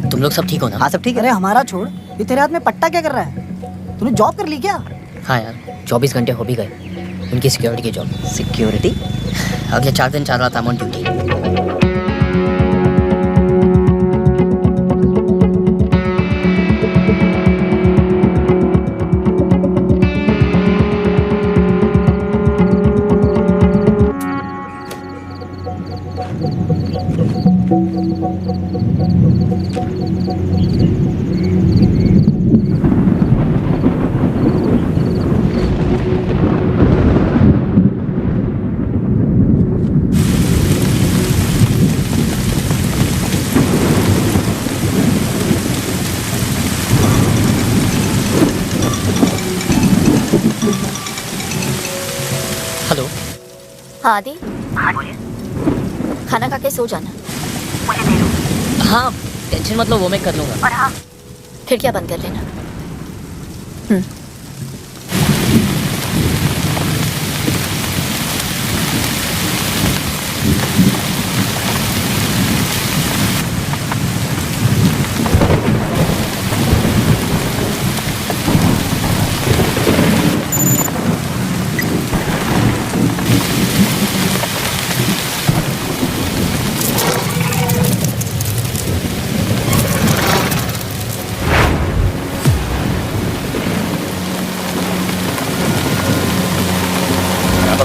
Speaker 3: तुम लोग सब ठीक हो ना?
Speaker 8: हाँ सब ठीक है। अरे हमारा छोड़, ये तेरे हाथ में पट्टा क्या कर रहा है? तूने जॉब कर ली क्या?
Speaker 3: हाँ यार 24 घंटे हो भी गए उनकी सिक्योरिटी की जॉब।
Speaker 8: सिक्योरिटी?
Speaker 3: अगले 4 दिन 4 रात I'm on ड्यूटी। हेलो।
Speaker 6: हाँ आदि, खाना खा के सो जाना।
Speaker 3: हाँ टेंशन मत लो, वो मैं कर लूंगा।
Speaker 6: और हाँ, खिड़कियाँ बंद कर लेना।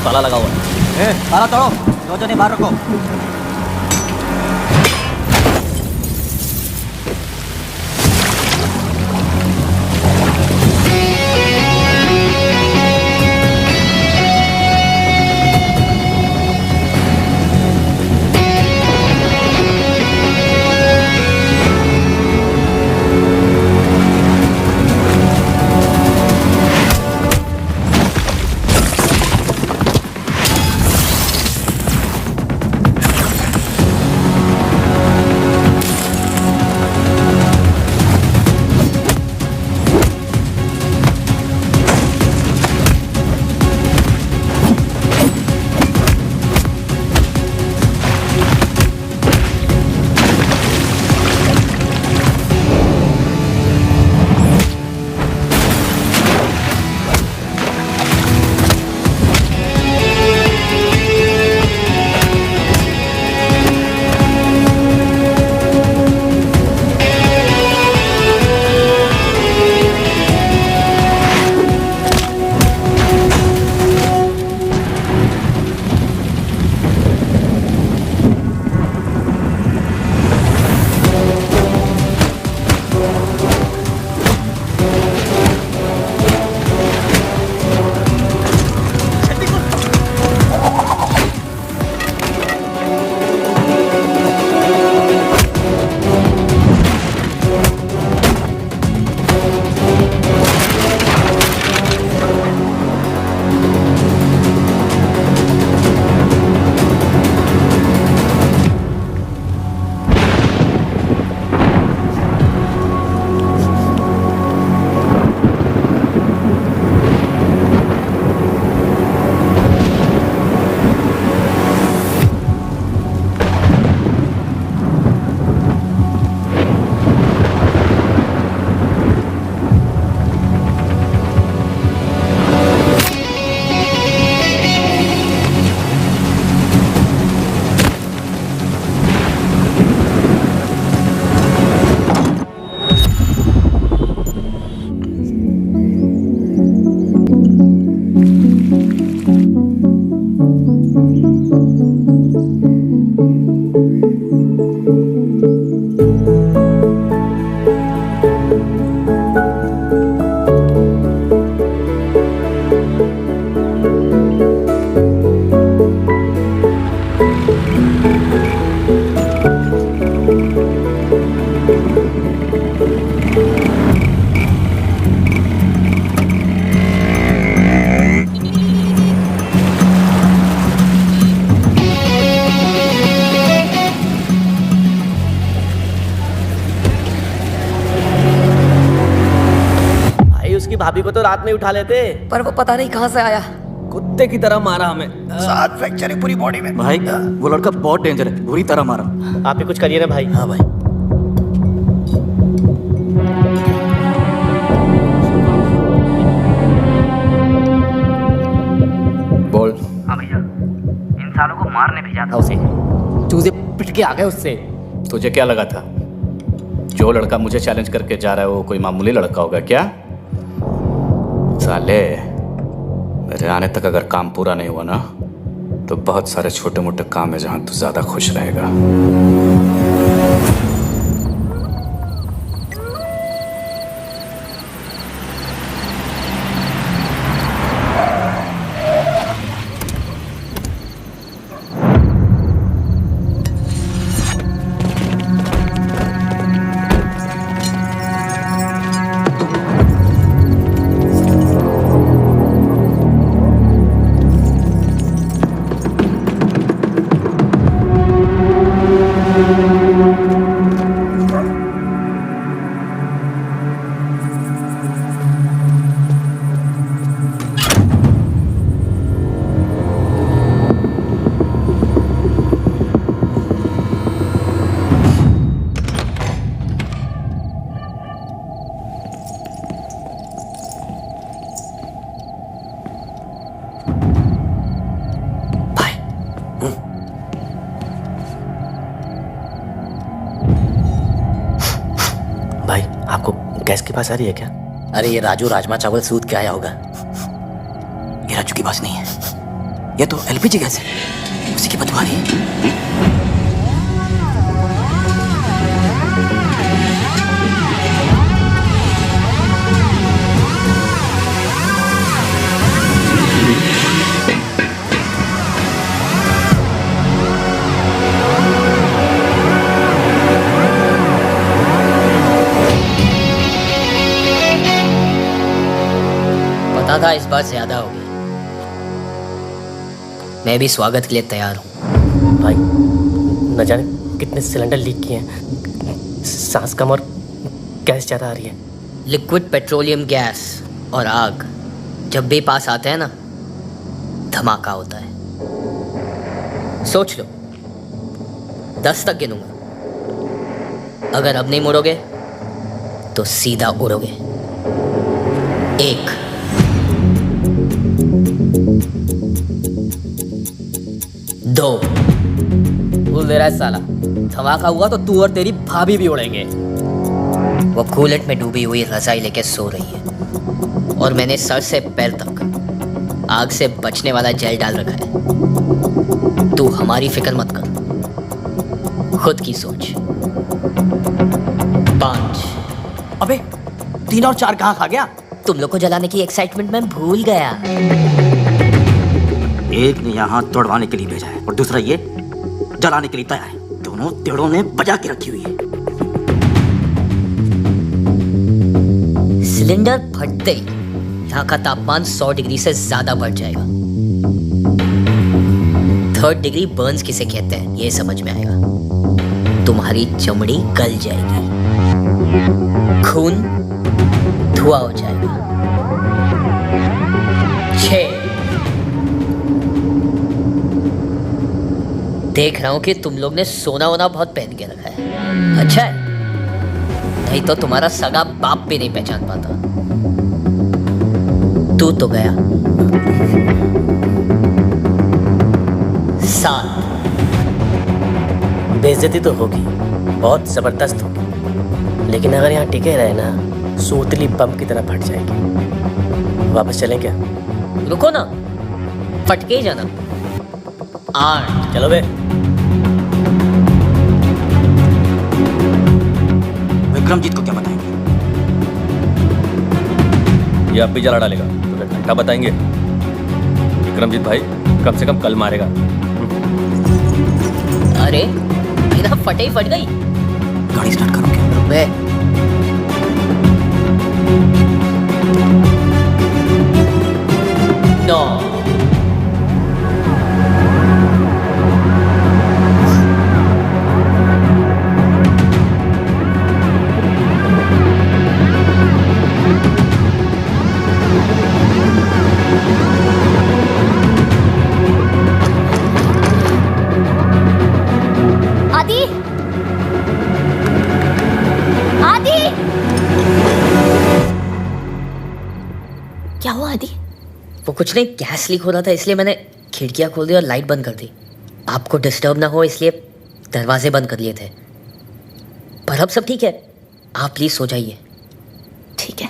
Speaker 1: ताला लगा हुआ है।
Speaker 8: ताला तोड़ो, दो जने बाहर रखो।
Speaker 14: उसकी भाभी को तो रात में ही उठा लेते।
Speaker 8: पर वो पता नहीं कहाँ से आया,
Speaker 14: कुत्ते की तरह मारा हमें।
Speaker 11: 7 फ्रैक्चर है पूरी बॉडी में।
Speaker 2: भाई वो लड़का बहुत डेंजर है, बुरी तरह मारा।
Speaker 14: आप ही कुछ करिए ना भाई।
Speaker 2: हाँ भाई। बोल।
Speaker 4: हाँ भैया, इन सालों को मारने भेजा था उसे।
Speaker 14: चूजे पिट के आ गए उससे।
Speaker 2: तुझे क्या लगा था जो लड़का मुझे चैलेंज करके जा रहा है वो कोई मामूली लड़का होगा क्या? साले, मेरे आने तक अगर काम पूरा नहीं हुआ ना तो बहुत सारे छोटे मोटे काम है जहां तू ज्यादा खुश रहेगा।
Speaker 14: भाई आपको गैस की बात आ रही है क्या?
Speaker 1: अरे ये राजू राजमा चावल सूद के आया होगा।
Speaker 14: ये राजू की बात नहीं है, ये तो एलपीजी गैस है, उसी की बदबू आ रही है।
Speaker 3: पता था इस बार ज्यादा होगी। मैं भी स्वागत के लिए तैयार हूँ।
Speaker 14: भाई न जाने कितने सिलेंडर लीक किए हैं, सांस कम और गैस ज़्यादा आ रही है।
Speaker 3: लिक्विड पेट्रोलियम गैस और आग जब भी पास आते हैं ना, धमाका होता है। सोच लो, 10 तक गिनूंगा, अगर अब नहीं मुड़ोगे तो सीधा उड़ोगे। 1 2
Speaker 8: बोल दे रहा है साला, धमाका हुआ तो तू और तेरी भाभी भी उड़ेंगे।
Speaker 3: वो कूलेंट में डूबी हुई रजाई लेके सो रही है और मैंने सर से पैर तक आग से बचने वाला जेल डाल रखा है। तू हमारी फिक्र मत कर, खुद की सोच। 5
Speaker 11: अबे 3 और 4 कहाँ खा गया?
Speaker 3: तुम लोग को जलाने की एक्साइटमेंट में भूल गया।
Speaker 1: एक ने यहाँ तोड़वाने के लिए भेजा है और दूसरा ये जलाने के लिए तैयार है। दोनों टेढ़ों ने बजा के रखी हुई है।
Speaker 3: सिलेंडर फटते ही यहाँ का तापमान 100 डिग्री से ज्यादा बढ़ जाएगा। 3rd डिग्री बर्न्स किसे कहते हैं ये समझ में आएगा। तुम्हारी चमड़ी गल जाएगी, खून धुआं हो जाएगा। 6 देख रहा हूं कि तुम लोग ने सोना वोना बहुत पहन के रखा है। अच्छा है, नहीं तो तुम्हारा सगा बाप भी नहीं पहचान पाता। तू तो गया। 7
Speaker 14: बेइज्जती तो होगी, बहुत जबरदस्त होगी, लेकिन अगर यहाँ टिके रहे ना सूतली बम की तरह फट जाएगी। वापस चलें क्या?
Speaker 3: रुको ना, फटके ही जाना। 8
Speaker 14: चलो बे।
Speaker 1: विक्रमजीत को क्या बताएंगे?
Speaker 12: ये अब भी जला डालेगा तो घंटा बताएंगे। विक्रमजीत भाई कम से कम कल मारेगा।
Speaker 3: अरे बिना फटे ही फट गई।
Speaker 14: गाड़ी स्टार्ट करो क्या?
Speaker 3: बे नो।
Speaker 6: हुआ आदि?
Speaker 3: वो कुछ नहीं, गैस लीक हो रहा था इसलिए मैंने खिड़कियां खोल दी और लाइट बंद कर दी। आपको डिस्टर्ब ना हो इसलिए दरवाजे बंद कर लिए थे। पर अब सब ठीक है, आप प्लीज सो जाइए।
Speaker 6: ठीक है।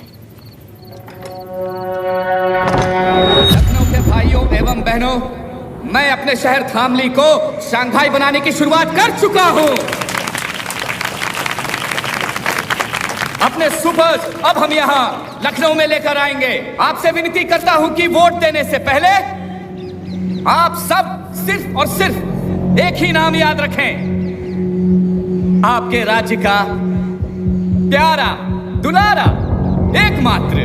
Speaker 15: लखनऊ के भाइयों एवं बहनों, मैं अपने शहर धामली को शंघाई बनाने की शुरुआत कर चुका हूं। अपने सुपर्स अब हम यहां लखनऊ में लेकर आएंगे। आपसे विनती करता हूं कि वोट देने से पहले आप सब सिर्फ और सिर्फ एक ही नाम याद रखें, आपके राज्य का प्यारा दुलारा एकमात्र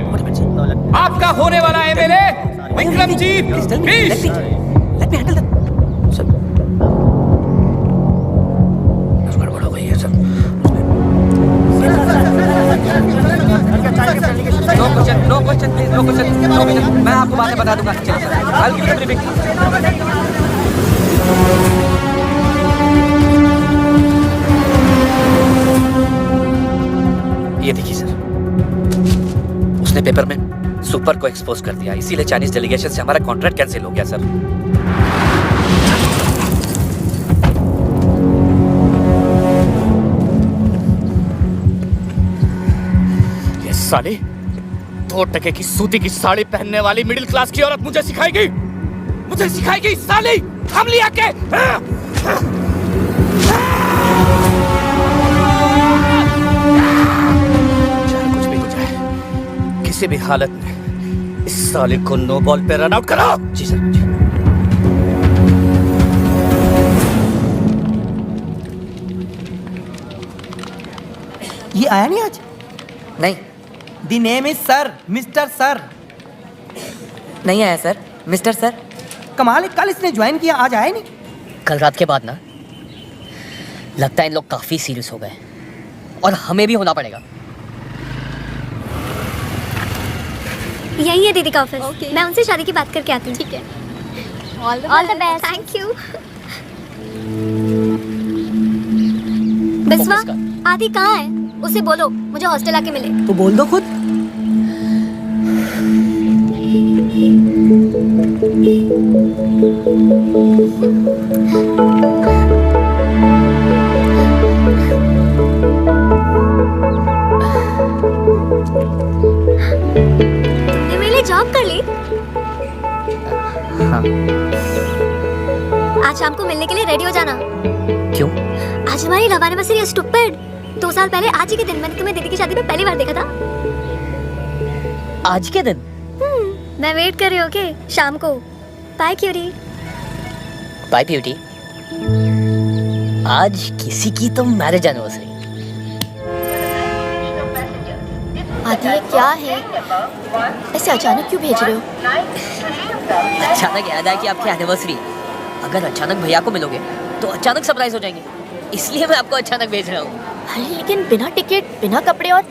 Speaker 15: आपका होने वाला MLA Vikramjeet Bisht.
Speaker 12: No question please, no question. मैं आपको बातें बता दूंगा। I'll give you a briefing.
Speaker 2: ये देखिए सर, उसने पेपर में सुपर को एक्सपोज कर दिया, इसीलिए चाइनीज डेलीगेशन से हमारा कॉन्ट्रैक्ट कैंसिल हो गया सर। ये साली 2 टके की सूती की साड़ी पहनने वाली मिडिल क्लास की औरत मुझे सिखाएगी साली। हम लिया के कुछ भी हो जाए, किसी भी हालत में इस साले को नो बॉल पे रन आउट करो। जी सर।
Speaker 13: ये आया नहीं आज?
Speaker 3: नहीं।
Speaker 13: The name is sir, mister sir.
Speaker 3: नहीं आया सर, मिस्टर सर।
Speaker 13: कमाल है, कल इसने ज्वाइन किया, आज आया नहीं।
Speaker 3: कल रात के बाद ना लगता है इन लोग काफी सीरियस हो गए और हमें भी होना पड़ेगा।
Speaker 9: यही है दीदी का ऑफिस। मैं उनसे शादी की बात करके आती हूँ। ठीक है। All the best. Thank you. Biswa, आदि कहाँ है? उसे बोलो मुझे हॉस्टल आके मिले।
Speaker 8: तो बोल दो खुद।
Speaker 9: तुमने मेरे लिए जॉब कर ली?
Speaker 3: हाँ।
Speaker 9: आज शाम को मिलने के लिए रेडी हो जाना।
Speaker 3: क्यों?
Speaker 9: आज हमारी लव एनिवर्सरी है स्टूपिड। 2 साल पहले आज ही के दिन मैंने तुम्हें दीदी की शादी में पहली बार देखा था।
Speaker 3: आज के दिन?
Speaker 9: मैं वेट कर रही हूँ। ओके, शाम को। Bye cutie.
Speaker 3: Bye beauty. आज किसी की तो मैरिज एनिवर्सरी।
Speaker 6: आदि ये क्या है? ऐसे अचानक क्यों भेज रहे हो?
Speaker 3: अचानक याद आया कि आपकी एनिवर्सरी। अगर अचानक भैया को मिलोगे तो अचानक सरप्राइज हो जाएंगे, इसलिए मैं आपको अचानक भेज रहा हूँ।
Speaker 6: अरे लेकिन बिना टिकट, बिना कपड़े और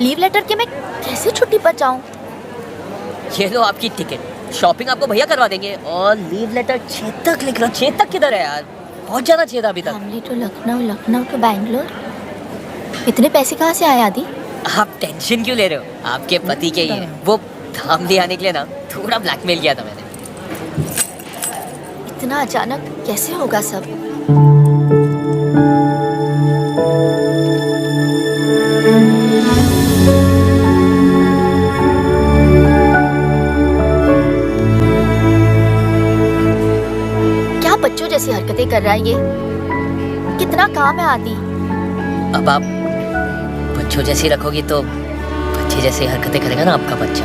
Speaker 6: लीव लेटर के मैं कैसे छुट्टी पर जाऊँ?
Speaker 3: ये लो आपकी टिकट, शॉपिंग आपको भैया करवा देंगे और लीव लेटर चेतक लिख रहा। चेतक किधर है यार? बहुत जाना चाहिए था अभी तक।
Speaker 6: Family to Lucknow, Lucknow to Bangalore. इतने पैसे कहाँ से आए आदि?
Speaker 3: आप टेंशन क्यों ले रहे हो? आपके पति के ही है। वो धामली आने के लिए ना थोड़ा ब्लैकमेल किया था मैंने।
Speaker 6: इतना अचानक कैसे होगा सब? क्या बच्चों जैसी हरकतें कर रहा है ये? कितना काम है आदि।
Speaker 3: अब आप बच्चों जैसी रखोगी तो बच्चे जैसी हरकतें करेगा ना आपका बच्चा।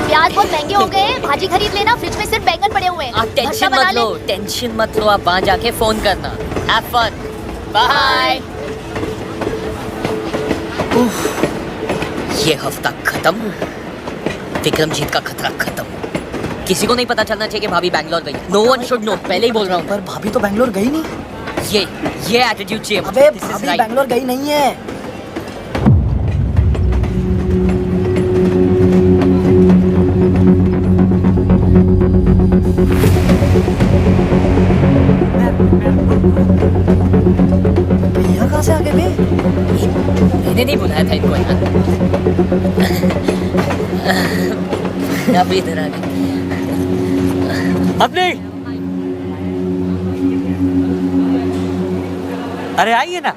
Speaker 6: प्याज बहुत महंगे हो गए हैं, भाजी खरीद लेना। फ्रिज में सिर्फ बैंगन पड़े हुए हैं।
Speaker 3: आप टेंशन मत लो, टेंशन मत लो। आप वहां जाके फोन करना। Have fun. बाय। ये हफ्ता खत्म, विक्रमजीत का खतरा खत्म। किसी को नहीं पता चलना चाहिए कि भाभी बैंगलोर गई। नो वन शुड नो, पहले ही बोल रहा हूँ।
Speaker 8: पर भाभी तो बैंगलोर गई नहीं।
Speaker 3: ये एटीट्यूड चाहिए।
Speaker 8: अबे भाभी बैंगलोर गई नहीं है।
Speaker 3: भैया कहाँ से आ गए बे? मैंने नहीं बुलाया था इनको यार। आप इधर आ गए।
Speaker 1: अपने अरे आइए ना।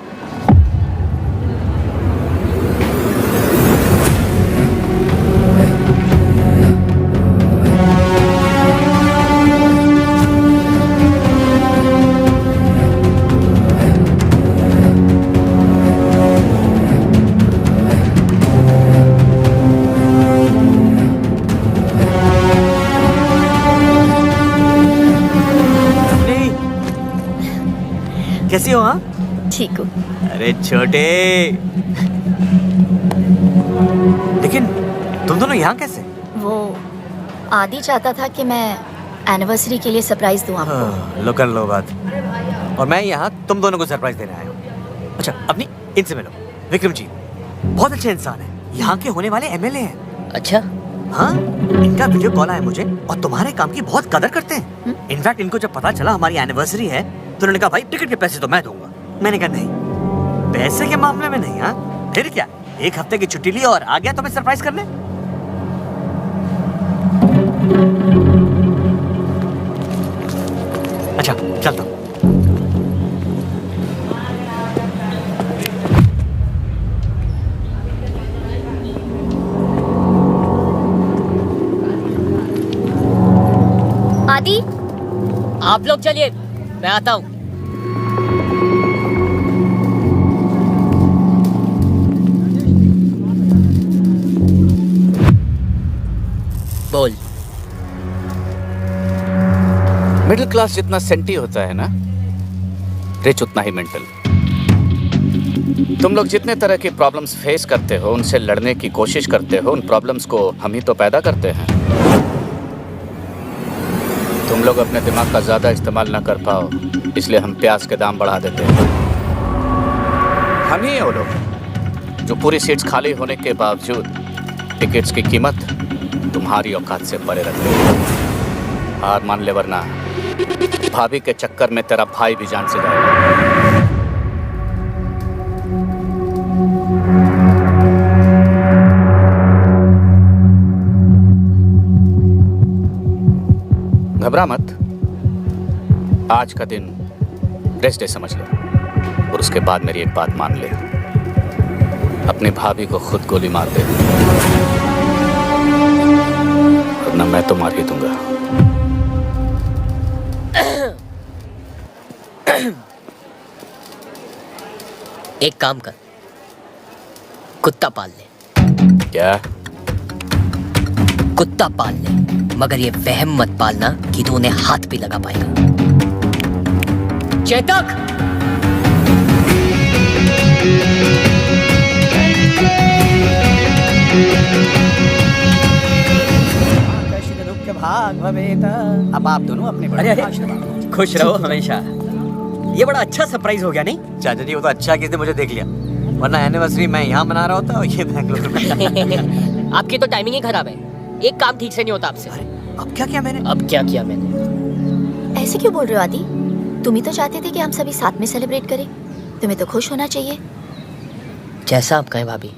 Speaker 1: कैसी हो? हाँ
Speaker 6: ठीक हूँ।
Speaker 1: अरे छोटे, लेकिन तुम दोनों यहाँ कैसे?
Speaker 6: वो आदि चाहता था कि मैं एनिवर्सरी के लिए सरप्राइज दूँ आपको।
Speaker 1: लो कर लो बात। और मैं यहाँ तुम दोनों को सरप्राइज देने आया हूँ। अच्छा अपनी इनसे मिलो। विक्रम जी बहुत अच्छे इंसान है, यहाँ के होने वाले एमएलए हैं।
Speaker 3: अच्छा
Speaker 1: हाँ, इनका वीडियो कॉल आया मुझे और तुम्हारे काम की बहुत कदर करते हैं। इनफैक्ट इनको जब पता चला हमारी एनिवर्सरी है तो उन्होंने कहा भाई टिकट के पैसे तो मैं दूंगा। मैंने कहा नहीं, पैसे के मामले में नहीं। हाँ फिर क्या, एक हफ्ते की छुट्टी ली और आ गया तुम्हें सरप्राइज करने। अच्छा चलता हूँ।
Speaker 6: आदि
Speaker 3: आप लोग चलिए, मैं आता हूँ। बोल।
Speaker 2: मिडिल क्लास जितना सेंटी होता है ना, रिच उतना ही मेंटल। तुम लोग जितने तरह की प्रॉब्लम्स फेस करते हो, उनसे लड़ने की कोशिश करते हो, उन प्रॉब्लम्स को हम ही तो पैदा करते हैं। तुम लोग अपने दिमाग का ज्यादा इस्तेमाल ना कर पाओ, इसलिए हम प्याज के दाम बढ़ा देते हैं। हम ही हैं वो लोग जो पूरी सीट्स खाली होने के बावजूद टिकट्स की कीमत तुम्हारी औकात से परे रखते हैं। हार मान ले वरना भाभी के चक्कर में तेरा भाई भी जान से जाएगा। घबरा मत, आज का दिन रेस्ट डे समझ ले और उसके बाद मेरी एक बात मान ले, अपनी भाभी को खुद गोली मार दे वरना मैं तो मार ही दूंगा।
Speaker 3: एक काम कर, कुत्ता पाल ले।
Speaker 2: क्या?
Speaker 3: कुत्ता पाल ले, मगर ये वहम मत पालना कि तू उन्हें हाथ भी लगा पाएगा। चेतक!
Speaker 5: भाग भवेत। अब आप दोनों अपने
Speaker 1: अरे अरे खुश रहो हमेशा। ये बड़ा अच्छा सरप्राइज हो गया नहीं? चाचा जी वो तो अच्छा किसने मुझे देख लिया, वरना एनिवर्सरी मैं यहाँ मना रहा होता और ये बैंगलोर में।
Speaker 3: आपकी तो टाइमिंग ही खराब है, एक काम ठीक से नहीं होता आपसे।
Speaker 1: अब क्या किया मैंने?
Speaker 3: अब क्या किया मैंने?
Speaker 6: ऐसे क्यों बोल रहे हो आदि? तुम ही तो चाहते थे कि हम सभी साथ में सेलिब्रेट करें। तुम्हें तो खुश होना चाहिए।
Speaker 3: जैसा आप कहें भाभी।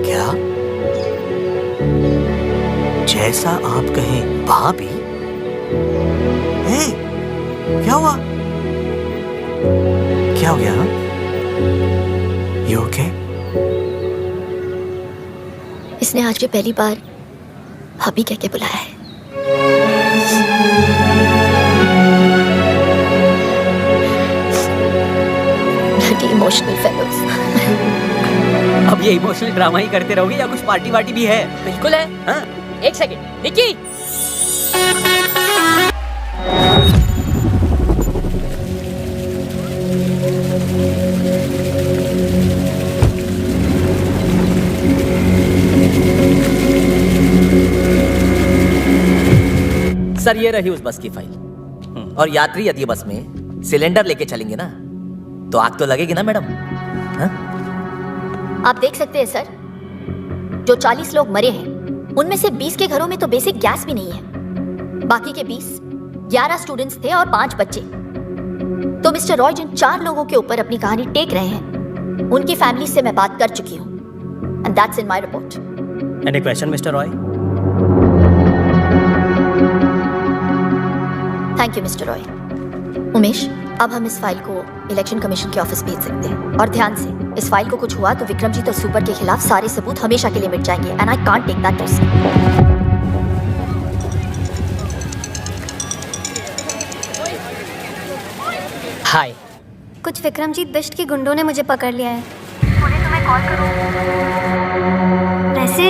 Speaker 1: क्या? जैसा आप कहें भाभी? क्या हुआ? क्या हो गया? You okay?
Speaker 6: इसने आज भी पहली बार भाभी कह के बुलाया है। Emotional fellows.
Speaker 1: अब ये इमोशनल ड्रामा ही करते रहोगे या कुछ पार्टी वार्टी भी है?
Speaker 3: बिल्कुल है। हाँ? एक सेकंड, निक्की।
Speaker 13: सर ये रही उस बस की फाइल। और यात्री यदि बस में सिलेंडर लेके चलेंगे ना तो आग तो लगेगी ना मैडम। हाँ?
Speaker 6: आप देख सकते हैं सर, जो 40 लोग मरे हैं उनमें से 20 के घरों में तो बेसिक गैस भी नहीं है। बाकी के 11 स्टूडेंट्स थे और 5 बच्चे। तो मिस्टर रॉय जिन 4 लोगों के ऊपर अपनी कहानी टेक रहे हैं उनकी फैमिली से मैं बात कर चुकी हूँ and that's in my report.
Speaker 14: Any question mister Roy?
Speaker 6: Thank you mister Roy. Umesh, अब हम इस फाइल को इलेक्शन कमीशन के ऑफिस भेज सकते हैं। और ध्यान से, इस फाइल को कुछ हुआ तो विक्रमजीत और सुपर के खिलाफ सारे सबूत हमेशा के लिए मिट जाएंगे and I can't take that risk.
Speaker 3: Hi.
Speaker 9: कुछ विक्रमजीत बिष्ट के गुंडों ने मुझे पकड़ लिया है। बोले तो मैं कॉल करूं। वैसे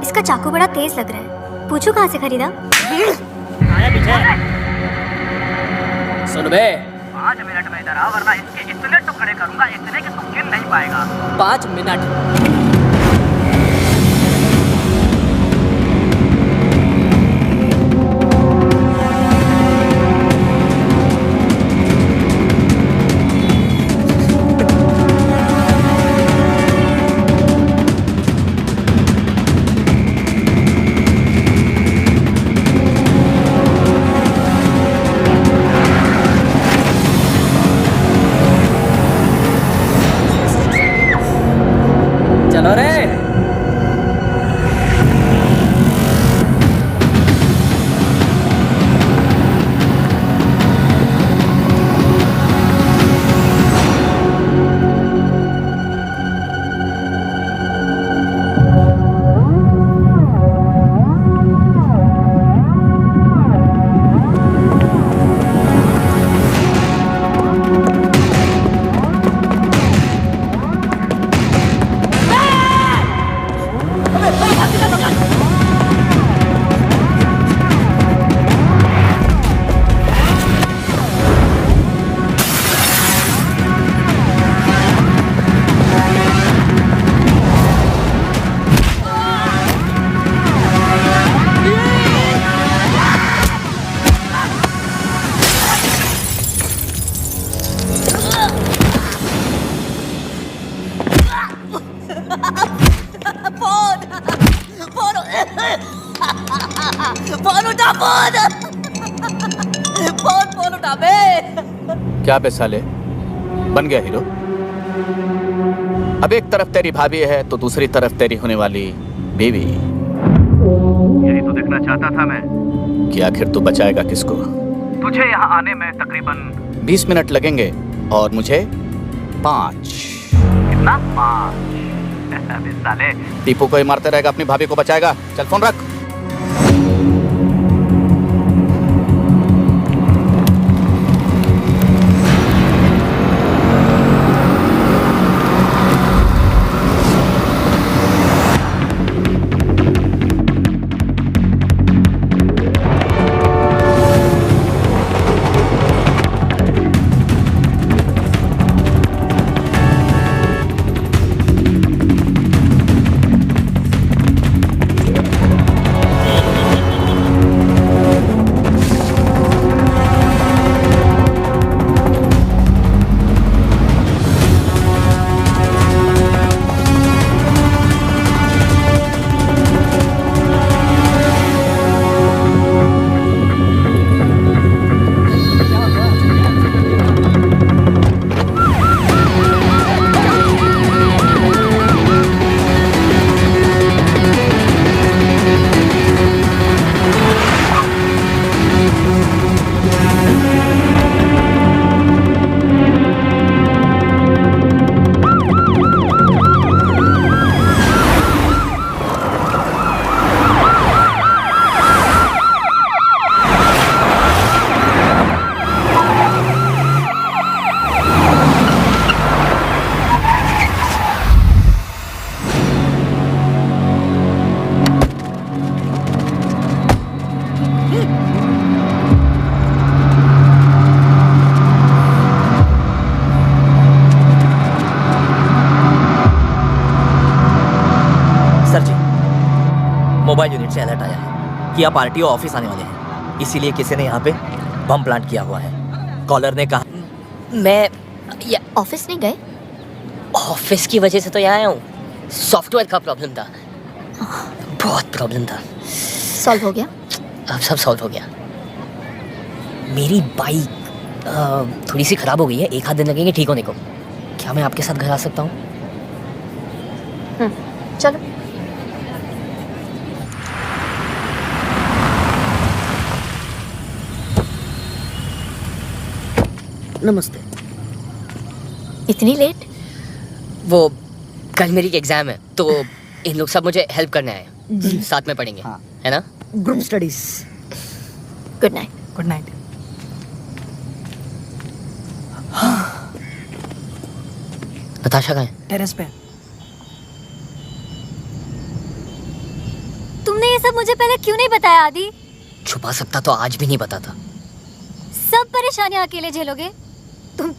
Speaker 9: इसका चाकू बड़ा तेज लग रहा है, पूछूं कहाँ से खरीदा?
Speaker 14: आया पीछे।
Speaker 3: सुन बे,
Speaker 14: 5 मिनट में इधर आ, वरना इसके इतने टुकड़े करूंगा, इतने कि तू गिन नहीं पाएगा।
Speaker 3: 5 मिनट। चलो रे। फोन उठा बे।
Speaker 2: क्या बे साले, बन गया हीरो? अब एक तरफ तेरी भाभी है तो दूसरी तरफ तेरी होने वाली बीवी। यही तो देखना चाहता था मैं कि आखिर तू बचाएगा किसको। तुझे यहाँ आने में तकरीबन 20 मिनट लगेंगे और मुझे 5। कितना? 5। अबे साले, टीपू को ही मारते रहेगा, अपनी भाभी को बचाएगा। चल फोन रख।
Speaker 13: मोबाइल यूनिट से अलर्ट आया है कि आप आरटीओ ऑफिस आने वाले हैं, इसीलिए किसी ने यहाँ पे बम प्लांट किया हुआ है। कॉलर ने कहा
Speaker 3: मैं
Speaker 6: ऑफिस नहीं गए?
Speaker 3: ऑफिस की वजह से तो यहाँ आया हूँ। सॉफ्टवेयर का प्रॉब्लम था, बहुत प्रॉब्लम था।
Speaker 6: सॉल्व हो गया?
Speaker 3: अब सब सॉल्व हो गया। मेरी बाइक थोड़ी सी खराब हो गई है, 1 आध दिन लगेंगे ठीक होने को। क्या मैं आपके साथ घर आ सकता हूँ?
Speaker 6: चलो।
Speaker 3: नमस्ते।
Speaker 6: इतनी लेट?
Speaker 3: वो कल मेरी एग्जाम है तो इन लोग सब मुझे हेल्प करने आए हैं। साथ में पढ़ेंगे, है ना?
Speaker 8: Group studies.
Speaker 6: Good night.
Speaker 8: Good night.
Speaker 3: Natasha कहाँ है?
Speaker 8: टेरेस पे।
Speaker 9: तुमने ये सब मुझे पहले क्यों नहीं बताया आदि?
Speaker 3: छुपा सकता तो आज भी नहीं बताता।
Speaker 9: सब परेशानियां अकेले झेलोगे?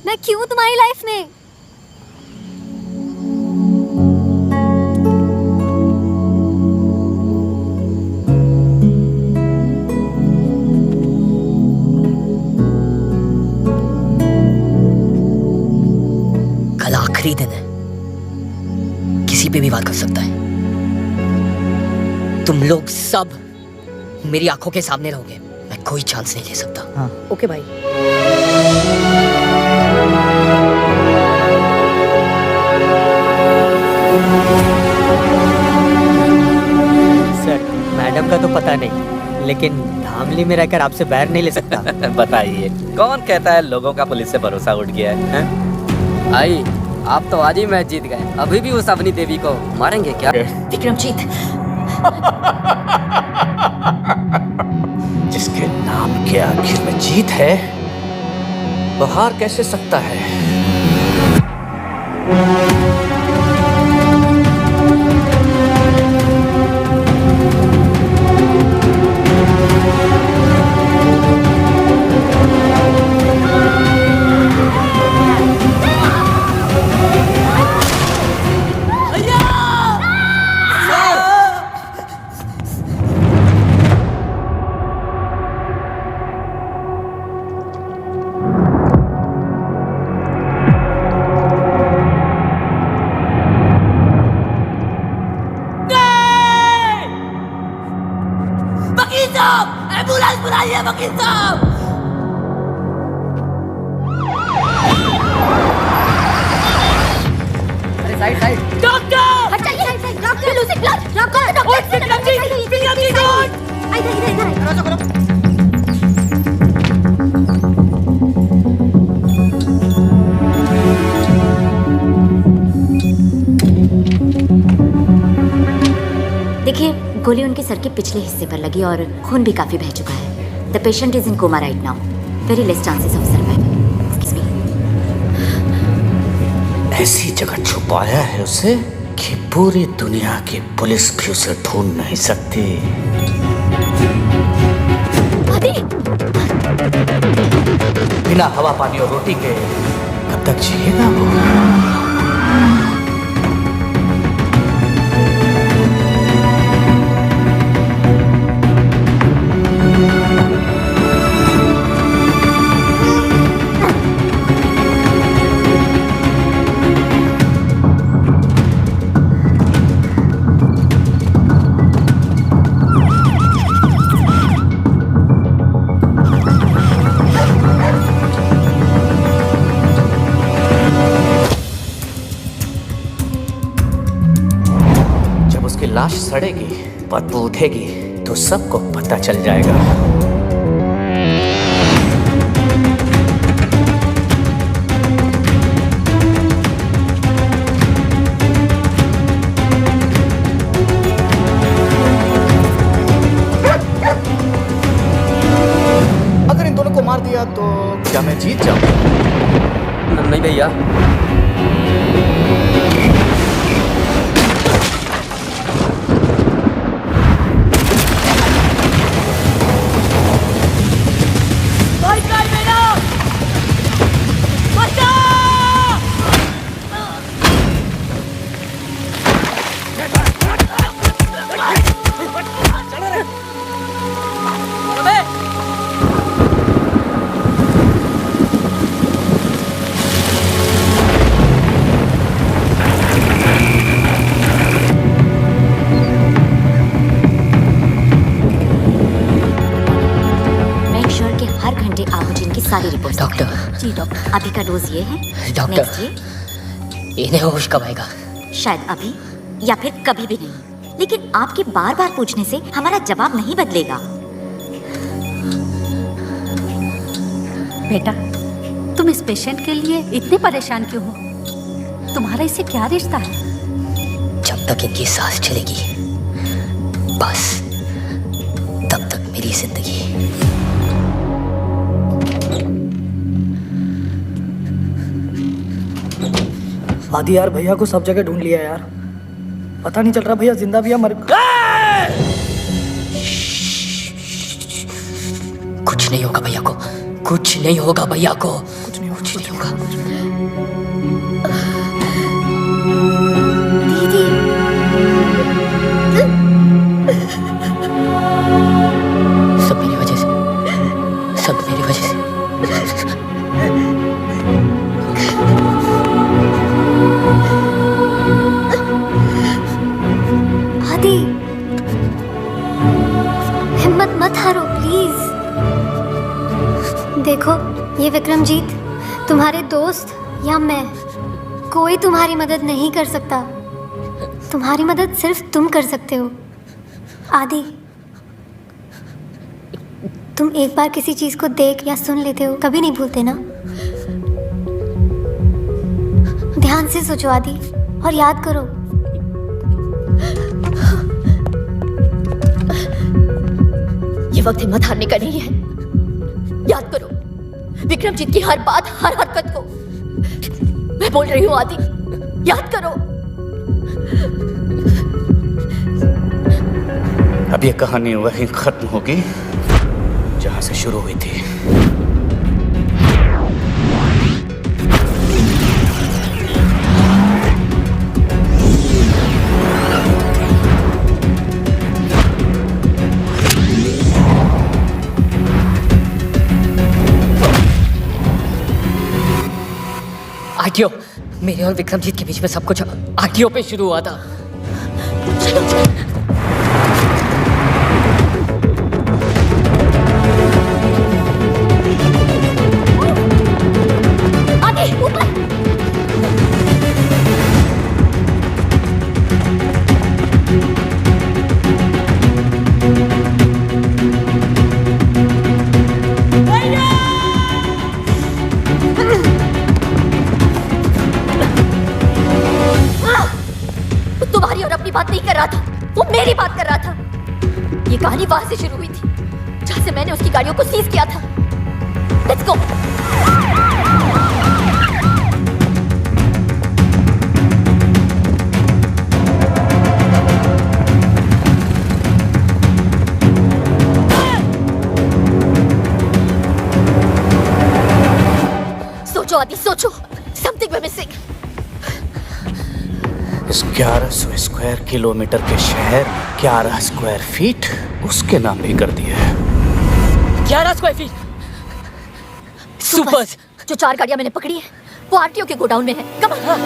Speaker 9: मैं क्यों तुम्हारी लाइफ में?
Speaker 3: कल आखिरी दिन है, किसी पे भी बात कर सकता है। तुम लोग सब मेरी आंखों के सामने रहोगे, मैं कोई चांस नहीं ले सकता।
Speaker 8: हाँ। ओके भाई।
Speaker 1: सर, मैडम का तो पता नहीं, लेकिन धामली में रहकर आपसे बैर नहीं ले सकता।
Speaker 13: बताइए, कौन कहता है लोगों का पुलिस से भरोसा उठ गया है?
Speaker 12: आई, आप तो आज ही मैच जीत गए, अभी भी उस अवनी देवी को मारेंगे क्या?
Speaker 6: विक्रमजीत,
Speaker 2: जिसके नाम के आखिर में जीत है वो हार कैसे सकता है?
Speaker 4: एम्बुलेंस बुलाइए वकील साहब।
Speaker 12: अरे साइड साइड।
Speaker 9: डॉक्टर हट जाइए, डॉक्टर लूसी ब्लड, डॉक्टर
Speaker 7: देखिए, गोली उनके सर के पिछले हिस्से पर लगी और खून भी काफी बह चुका है। The patient is in coma right now. Very less chances of survival. Excuse me.
Speaker 2: ऐसी जगह छुपाया है उसे कि पूरी दुनिया की पुलिस भी उसे ढूंढ नहीं सकती। बिना हवा पानी और रोटी के कब तक जिएगा वो? लाश सड़ेगी, बदबू उठेगी तो सबको पता चल जाएगा। अगर इन दोनों को मार दिया तो क्या मैं जीत जाऊं?
Speaker 12: नहीं भैया।
Speaker 7: सारी रिपोर्ट।
Speaker 3: डॉक्टर।
Speaker 7: जी डॉक्टर। अभी का डोज ये है।
Speaker 3: डॉक्टर, इन्हें होश कब आएगा?
Speaker 7: शायद अभी या फिर कभी भी नहीं। लेकिन आपके बार बार पूछने से हमारा जवाब नहीं बदलेगा।
Speaker 16: बेटा, तुम इस पेशेंट के लिए इतने परेशान क्यों हो? तुम्हारा इससे क्या रिश्ता है?
Speaker 8: जब तक इनकी सांस चलेगी बस तब तक मेरी जिंदगी।
Speaker 11: आदि यार, भैया को सब जगह ढूंढ लिया यार, पता नहीं चल रहा भैया जिंदा भी या मर।
Speaker 8: कुछ नहीं होगा भैया को, कुछ नहीं होगा भैया को, कुछ नहीं होगा।
Speaker 9: दीदी,
Speaker 8: सब मेरी वजह से, सब मेरी वजह से।
Speaker 9: आदि, हिम्मत मत हारो प्लीज। देखो, ये विक्रमजीत, तुम्हारे दोस्त या मैं, कोई तुम्हारी मदद नहीं कर सकता। तुम्हारी मदद सिर्फ तुम कर सकते हो। आदि, तुम एक बार किसी चीज को देख या सुन लेते हो, कभी नहीं भूलते ना? ध्यान से सोचो आदि, और याद करो।
Speaker 6: ये वक्त हिम्मत हारने का नहीं है। याद करो विक्रमजीत की हर बात, हर हरकत को। मैं बोल रही हूँ आदि, याद करो।
Speaker 2: अब ये कहानी वहीं खत्म होगी जहां से शुरू हुई थी।
Speaker 3: आरटीओ, मेरे और विक्रमजीत के बीच में सब कुछ आरटीओ पे शुरू हुआ था।
Speaker 6: आगे ऊपर। तुम्हारी और अपनी बात नहीं कर रहा था, वो मेरी बात कर रहा था। ये कहानी वहां से शुरू हुई थी जहां से मैंने उसकी गाड़ियों को सीज किया था। Let's go. सोचो आदि, सोचो। Something we missing.
Speaker 2: इस 1100 स्क्वायर किलोमीटर के शहर 11 स्क्वायर फीट उसके नाम भी कर दिए है।
Speaker 3: 11 स्क्वायर फीट। सुपर्स।
Speaker 6: जो 4 गाड़ियां मैंने पकड़ी है वो आरटीओ के गोडाउन में है। Come on.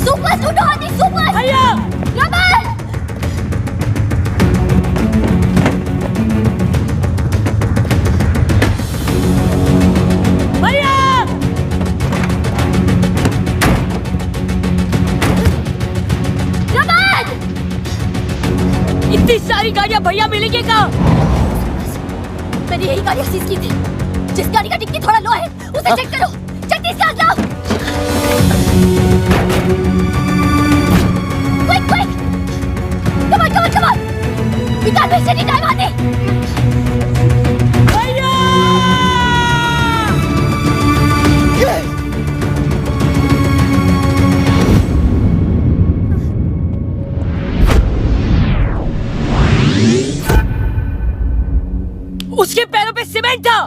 Speaker 6: सुपर ढूंढो आदि, सुपर। भैया रमन, भैया रमन।
Speaker 3: इतनी सारी गाड़ियां भैया मिलेंगे कहाँ?
Speaker 6: मैंने यही गाड़ियां सीज की थी। जिस गाड़ी का डिक्की थोड़ा लो है उसे चेक करो। जल्दी से आ जाओ। Quick quick, come on come on come on. We can't waste any time Adi. भैया
Speaker 3: उसके पैरों पे सीमेंट था।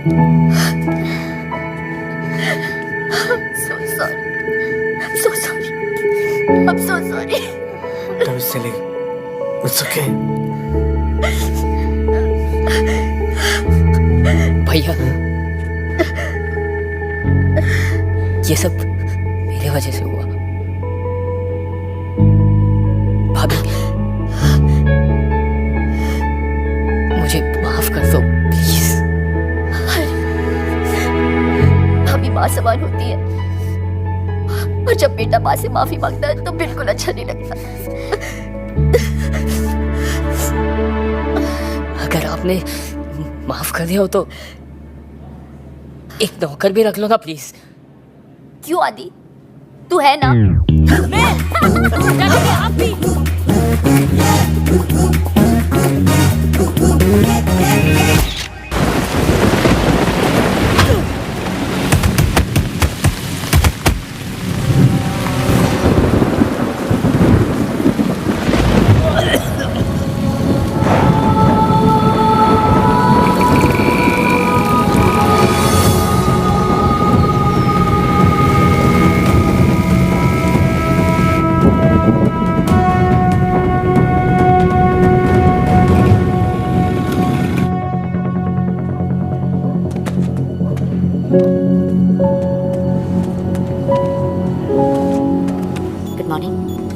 Speaker 6: So sorry. I'm so sorry. I'm so sorry.
Speaker 14: Don't be silly. It's okay.
Speaker 8: भैया, ये सब मेरे वजह से हुआ। भाभी, मुझे माफ कर दो प्लीज।
Speaker 6: भाभी माँ समान होती है, और जब बेटा माँ से माफी मांगता है तो बिल्कुल अच्छा नहीं लगता।
Speaker 8: अगर आपने माफ कर दिया हो तो एक नौकर भी रख लो ना प्लीज।
Speaker 6: क्यों आदि, तू है ना? आप भी।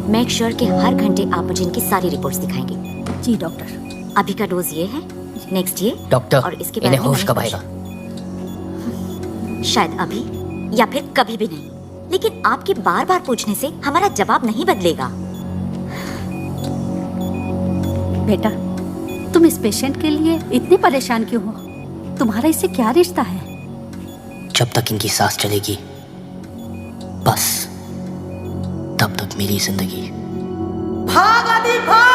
Speaker 7: मेक श्योर कि हर घंटे आप मुझे इनकी सारी रिपोर्ट्स दिखाएंगे।
Speaker 16: जी डॉक्टर।
Speaker 7: अभी का डोज ये है, नेक्स्ट ये।
Speaker 8: डॉक्टर,
Speaker 7: और इसके
Speaker 8: इन्हें
Speaker 7: बाद
Speaker 8: होश कब आएगा?
Speaker 7: शायद अभी या फिर कभी भी नहीं, लेकिन आपके बार बार पूछने से हमारा जवाब नहीं बदलेगा।
Speaker 16: बेटा, तुम इस पेशेंट के लिए इतने परेशान क्यों हो? तुम्हारा इससे क्या रिश्ता है?
Speaker 8: जब तक इनकी सांस चलेगी बस तब तक मेरी जिंदगी।
Speaker 11: भाग आदि भाग!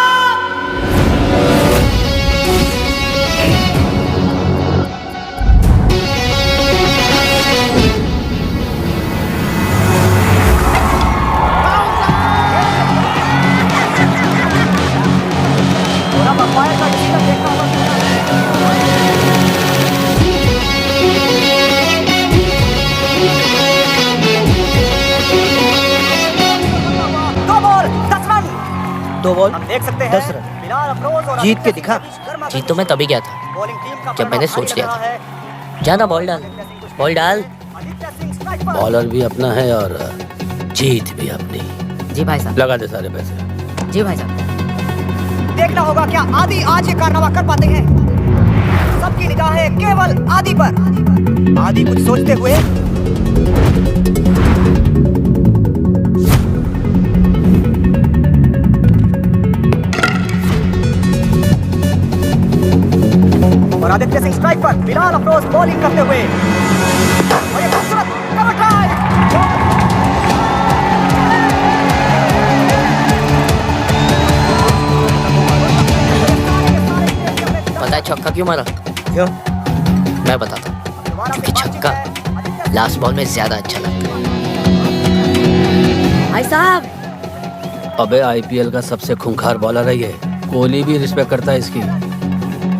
Speaker 3: दो बॉल
Speaker 11: हम देख सकते हैं
Speaker 3: 10 रन
Speaker 11: जीत के दिखा।
Speaker 3: जीत तो मैं तभी गया था जब मैंने सोच लिया था। जाना बॉल डाल, बॉल डाल।
Speaker 14: बॉलर भी अपना है और जीत भी अपनी।
Speaker 3: जी भाई साहब।
Speaker 14: लगा दे सारे पैसे।
Speaker 3: जी भाई साहब।
Speaker 11: देखना होगा क्या आदि आज ये कारनामा कर पाते हैं। सबकी निगाहें केवल आदि पर। आदि कुछ सोचते हुए और आदित्य सिंह स्ट्राइक पर, बिलाल अफरोज बॉलिंग करते हुए, और ये खूबसूरत कवर ड्राइव।
Speaker 3: पता है छक्का क्यों मारा?
Speaker 11: क्यों?
Speaker 3: मैं बताता हूँ। क्योंकि छक्का लास्ट बॉल में ज्यादा अच्छा लगता है।
Speaker 4: भाई साहब,
Speaker 14: अबे आईपीएल का सबसे खूंखार बॉलर है ये। कोहली भी रिस्पेक्ट करता है इसकी।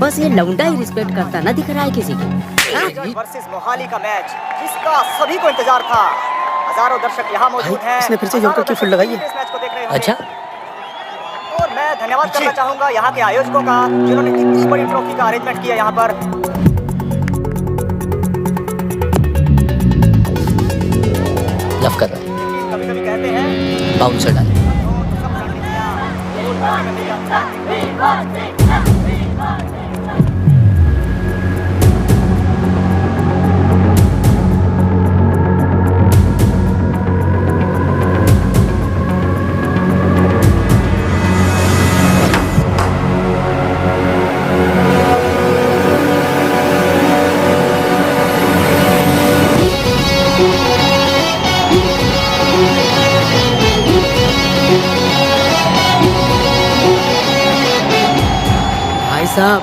Speaker 4: बस ये लौंडा ही रिस्पेक्ट करता ना दिख रहा है किसी की।
Speaker 11: वर्सेस मोहाली का मैच जिसका सभी को इंतजार था। हजारों दर्शक यहाँ मौजूद हैं।
Speaker 14: इसने फिर से यॉर्कर की फील्ड लगाई है।
Speaker 11: इस मैच को देख रहे होंगे।
Speaker 3: अच्छा,
Speaker 11: और मैं धन्यवाद करना चाहूंगा यहाँ के आयोजकों का, जिन्होंने इतनी बड़ी ट्रॉफी का अरेंजमेंट किया यहाँ पर।
Speaker 3: लव कर रहा है।
Speaker 11: कभी-कभी कहते हैं
Speaker 3: बाउंसर डाल।
Speaker 4: साहब,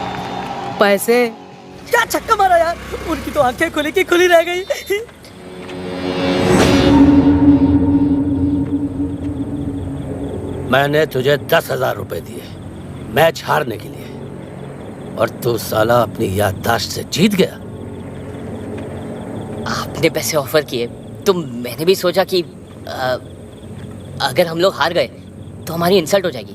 Speaker 4: पैसे।
Speaker 8: क्या छक्का मारा यार, उनकी तो आंखें खुली की खुली रह गई।
Speaker 14: मैंने तुझे 10,000 रुपए दिए मैच हारने के लिए, और तू साला अपनी याददाश्त से जीत गया।
Speaker 3: इतने पैसे ऑफर किए तो मैंने भी सोचा कि अगर हम लोग हार गए तो हमारी इंसल्ट हो जाएगी,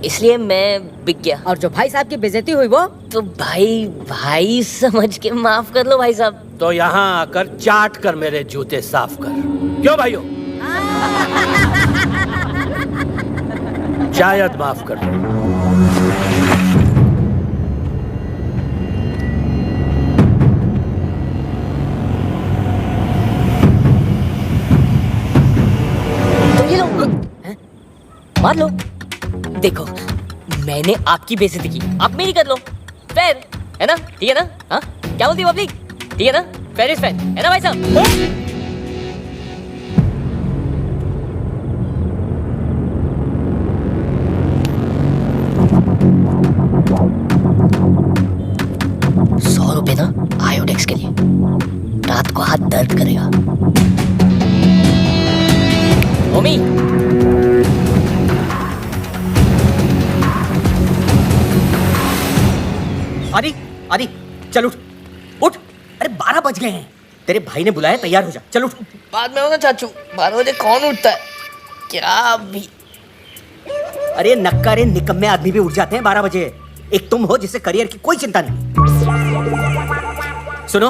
Speaker 3: इसलिए मैं बिक गया।
Speaker 4: और जो भाई साहब की बेइज्जती हुई वो
Speaker 3: तो भाई समझ के माफ कर लो भाई साहब।
Speaker 14: तो यहाँ आकर चाट कर मेरे जूते साफ कर। क्यों भाइयों? शायद माफ कर दो।
Speaker 3: तो ये लो, मार लो। देखो मैंने आपकी बेइज्जती की, आप मेरी कर लो। फेयर है ना? ठीक है ना? हाँ क्या बोलती है पब्लिक? ठीक है ना? फेयर इज फेयर है ना भाई साहब? ₹100 ना आयोडेक्स के लिए, रात को हाथ दर्द करेगा। ओमी
Speaker 1: आदि आदि चल उठ उठ। अरे 12 बज गए हैं, तेरे भाई ने बुलाया, तैयार हो जा, चल उठ।
Speaker 3: बाद में होगा चाचू, 12 बजे कौन उठता है? क्या अभी?
Speaker 1: अरे नक्कारे निकम्मे आदमी भी उठ जाते हैं 12 बजे। एक तुम हो जिससे करियर की कोई चिंता नहीं। सुनो,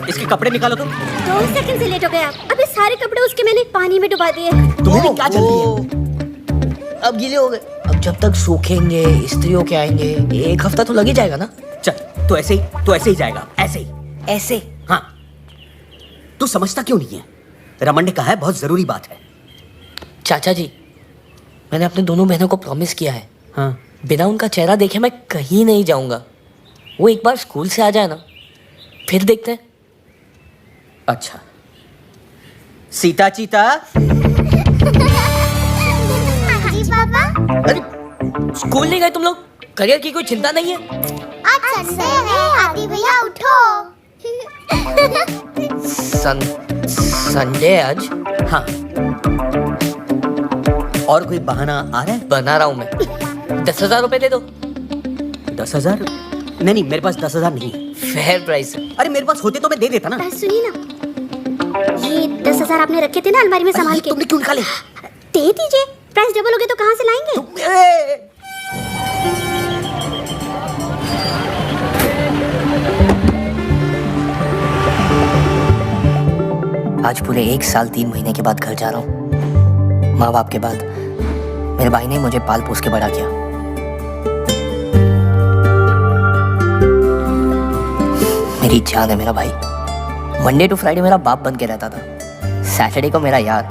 Speaker 1: इसके कपड़े निकालो तुम।
Speaker 9: 2 सेकंड से लेट हो गया। अबे सारे कपड़े उसके मैंने पानी में डुबा दिए।
Speaker 1: तुम्हें भी क्या जल्दी है?
Speaker 3: अब गीले हो गए, अब जब तक सूखेंगे इस्त्री होके आएंगे 1 हफ्ता तो लग ही जाएगा ना।
Speaker 1: चल तो ऐसे ही जाएगा, ऐसे। हाँ तू समझता क्यों नहीं है? रमन ने कहा है बहुत जरूरी बात है।
Speaker 3: चाचा जी, मैंने अपने दोनों बहनों को प्रॉमिस किया है।
Speaker 1: हाँ
Speaker 3: बिना उनका चेहरा देखे मैं कहीं नहीं जाऊंगा। वो एक बार स्कूल से आ जाए ना, फिर देखते हैं।
Speaker 1: अच्छा सीता चीता।
Speaker 9: जी पापा।
Speaker 3: अरे स्कूल नहीं गए तुम लोग? करियर की कोई चिंता नहीं है?
Speaker 9: आज संडे है, आदि भैया उठो।
Speaker 3: संडे आज?
Speaker 1: हाँ और कोई बहाना आ रहा है?
Speaker 3: बना रहा हूं मैं। 10,000 रुपए दे दो।
Speaker 1: 10,000? नहीं मेरे पास 10,000 नहीं है।
Speaker 3: फेयर प्राइस है।
Speaker 1: अरे मेरे पास होते तो मैं दे देता ना।
Speaker 9: सुनिए ना, ये 10,000 आपने रखे थे ना अलमारी में संभाल के,
Speaker 1: तुमने क्यों निकाले?
Speaker 9: दे दीजिए, प्राइस डबल हो गए तो कहाँ से लाएंगे?
Speaker 3: आज पूरे 1 साल 3 महीने के बाद घर जा रहा हूँ। माँ बाप के बाद मेरे भाई ने मुझे पाल पोस के बड़ा किया। मेरी जान है मेरा भाई। मंडे टू फ्राइडे मेरा बाप बन के रहता था, सैटरडे को मेरा यार,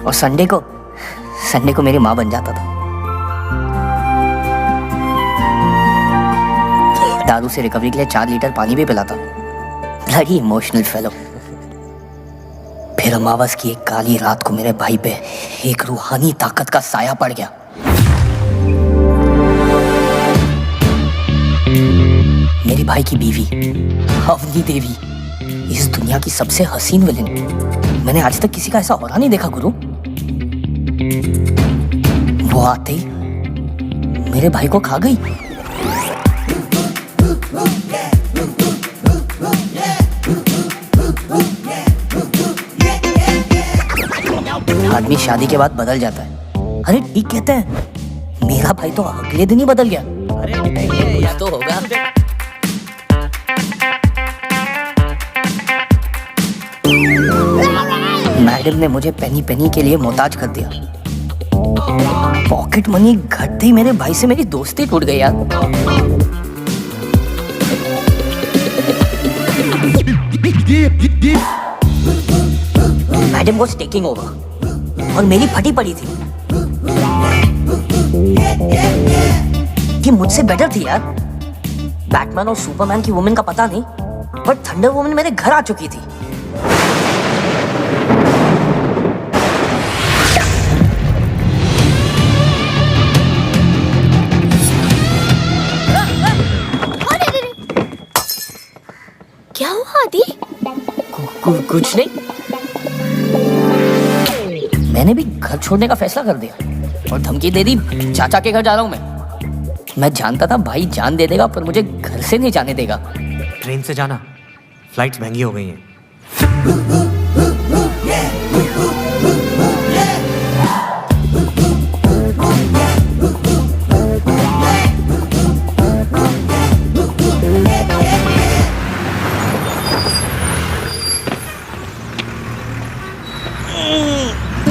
Speaker 3: और संडे को मेरी माँ बन जाता था। दारू से रिकवरी के लिए 4 लीटर पानी भी पिलाता। Bloody emotional fellow. फिर अमावस की एक काली रात को मेरे भाई पे एक रूहानी ताकत का साया पड़ गया। मेरे भाई की बीवी अवनी देवी, इस दुनिया की सबसे हसीन विलेन। मैंने आज तक किसी का ऐसा औरा नहीं देखा गुरु। वो आते ही मेरे भाई को खा गई। आदमी शादी के बाद बदल जाता है। अरे ठीक कहते हैं, मेरा भाई तो अगले दिन ही बदल गया। अरे या तो होगा। मैडम ने मुझे पेनी के लिए मोहताज कर दिया। पॉकेट मनी घटते ही मेरे भाई से मेरी दोस्ती टूट गई यार। मैडम वाज टेकिंग ओवर और मेरी फटी पड़ी थी। ये मुझसे बेटर थी यार। बैटमैन और सुपरमैन की वुमेन का पता नहीं, बट थंडर वुमेन मेरे घर आ चुकी थी।
Speaker 6: क्या हुआ आदि?
Speaker 3: कुछ नहीं, मैंने भी घर छोड़ने का फैसला कर दिया और धमकी दे दी, चाचा के घर जा रहा हूं मैं जानता था भाई जान दे देगा, पर मुझे घर से नहीं जाने देगा।
Speaker 17: ट्रेन से जाना, फ्लाइट्स महंगी हो गई हैं।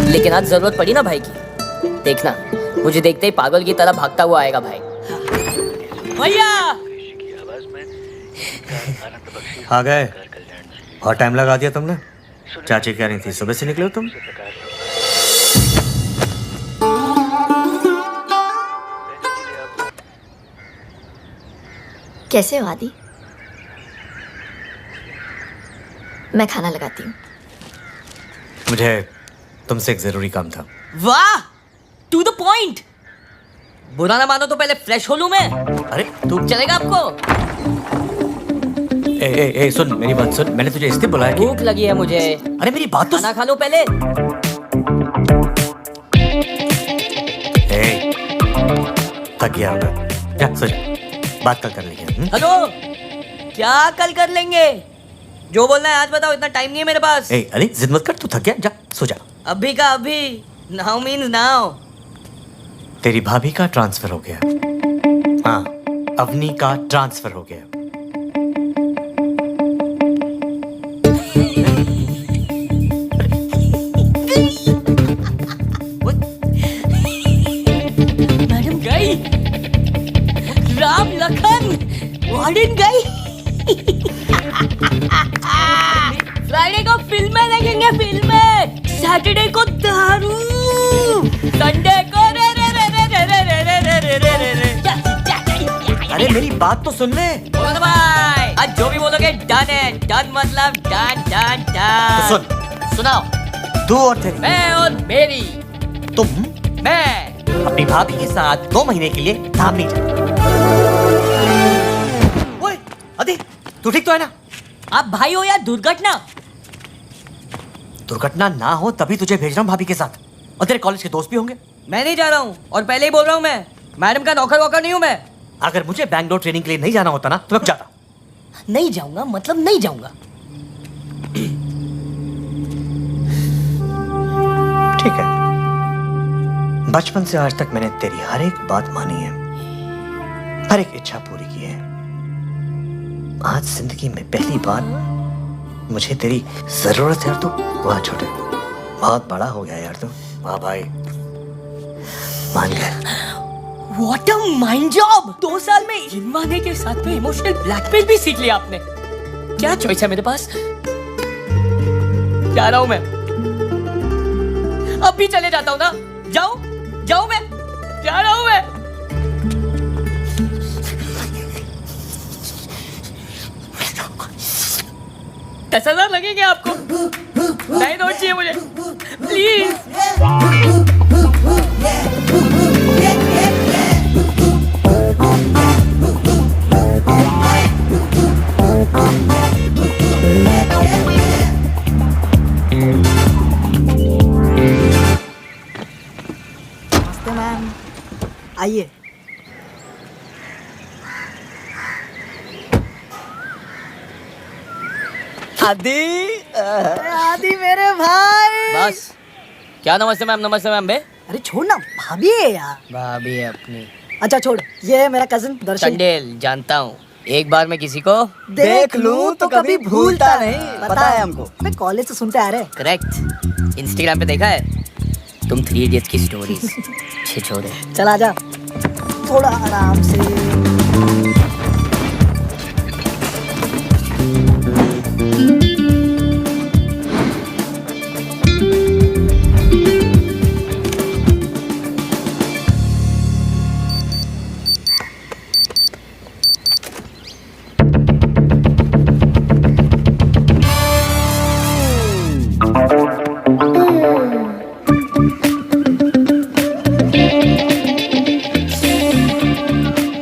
Speaker 3: लेकिन आज जरूरत पड़ी ना भाई की, देखना मुझे देखते ही पागल की तरह भागता हुआ आएगा भाई। भैया
Speaker 1: आ गए। बहुत टाइम लगा दिया तुमने। चाची कह रही थी सुबह से निकले हो तुम।
Speaker 6: कैसे हो आदि? मैं खाना लगाती हूँ।
Speaker 1: मुझे तुमसे एक जरूरी काम था।
Speaker 3: वाह, टू द पॉइंट। बुरा ना मानो तो पहले फ्रेश हो लूं मैं।
Speaker 1: अरे तू
Speaker 3: चलेगा आपको?
Speaker 1: ए, सुन मेरी बात सुन। मैंने तुझे इसलिए बुलाया कि
Speaker 3: भूख लगी है मुझे।
Speaker 1: अरे मेरी बात तो
Speaker 3: खाना खा लो पहले।
Speaker 1: थक गया होगा, जा सो जा। बात कल कर लेंगे।
Speaker 3: हेलो, क्या कल कर लेंगे? जो बोलना है आज बताओ, इतना टाइम नहीं है मेरे पास।
Speaker 1: अरे जिद मत कर, तू थक गया, जा सो जा।
Speaker 3: अभी का अभी, नाउ मीन्स नाउ।
Speaker 1: तेरी भाभी का ट्रांसफर हो गया। हाँ, अवनी का ट्रांसफर हो गया।
Speaker 3: मैडम गई, राम लखन वार्डन गई। फ्राइडे को फिल्में लगेंगे, फिल्में। सैटरडे को दारू, संडे को रे रे रे रे रे रे रे रे रे रे रे रे।
Speaker 1: अरे मेरी बात तो सुन ले।
Speaker 3: बोलो ना भाई, आज जो भी बोलोगे डन है। डन मतलब डन डन डन।
Speaker 1: सुन,
Speaker 3: सुनाओ।
Speaker 1: तू और तेरी,
Speaker 3: मैं और मेरी।
Speaker 1: तुम,
Speaker 3: मैं
Speaker 1: अपनी भाभी के साथ 2 महीने के लिए धाम नहीं जा। ओए, अदे, तू ठीक तो है ना?
Speaker 3: आप भाई हो या दुर्घटना?
Speaker 1: दुर्घटना ना हो तभी तुझे भेज रहा हूँ भाभी के साथ। और तेरे कॉलेज के दोस्त भी होंगे।
Speaker 3: मैं नहीं जा रहा हूँ, और पहले ही बोल रहा हूँ, मैं मैडम का नौकर वोकर नहीं हूँ मैं।
Speaker 1: अगर मुझे बैंगलोर ट्रेनिंग के लिए नहीं जाना होता ना तो मैं जाता।
Speaker 3: नहीं जाऊंगा मतलब नहीं जाऊंगा।
Speaker 1: ठीक है, बचपन से आज तक मैंने तेरी हर एक बात मानी है, हर एक इच्छा पूरी की है। आज जिंदगी में पहली बार मुझे तेरी जरूरत है यार। तू वाह छोटे, बहुत बड़ा हो गया यार तू। वाह भाई, मान गया।
Speaker 3: What a mind job! 2 साल में इनवाने के साथ में इमोशनल ब्लैकमेल भी सीख लिया आपने। क्या चॉइस है मेरे पास? जा रहा हूं मैं, अब भी चले जाता हूं ना। जाऊं मैं, जा रहा हूं मैं। 10,000 लगेंगे आपको। नहीं नोट चाहिए मुझे, प्लीज।
Speaker 17: नमस्ते मैम, आइए।
Speaker 3: आदि
Speaker 17: मेरे भाई।
Speaker 3: बस क्या नमस्ते मैम बे।
Speaker 17: अरे छोड़ ना, भाभी है यार।
Speaker 3: भाभी है अपनी।
Speaker 17: अच्छा छोड़, ये है मेरा कजिन दर्शन।
Speaker 3: चंडेल जानता हूँ, एक बार मैं किसी को
Speaker 17: देख लूं तो कभी भूलता नहीं, पता है हमको। मैं कॉलेज से सुनते आ रहे।
Speaker 3: करेक्ट, इंस्टाग्राम पे देखा है तुम 3 इडियट्स की स्टोरीज। छिछोरे।
Speaker 17: चल आजा, थोड़ा आराम से।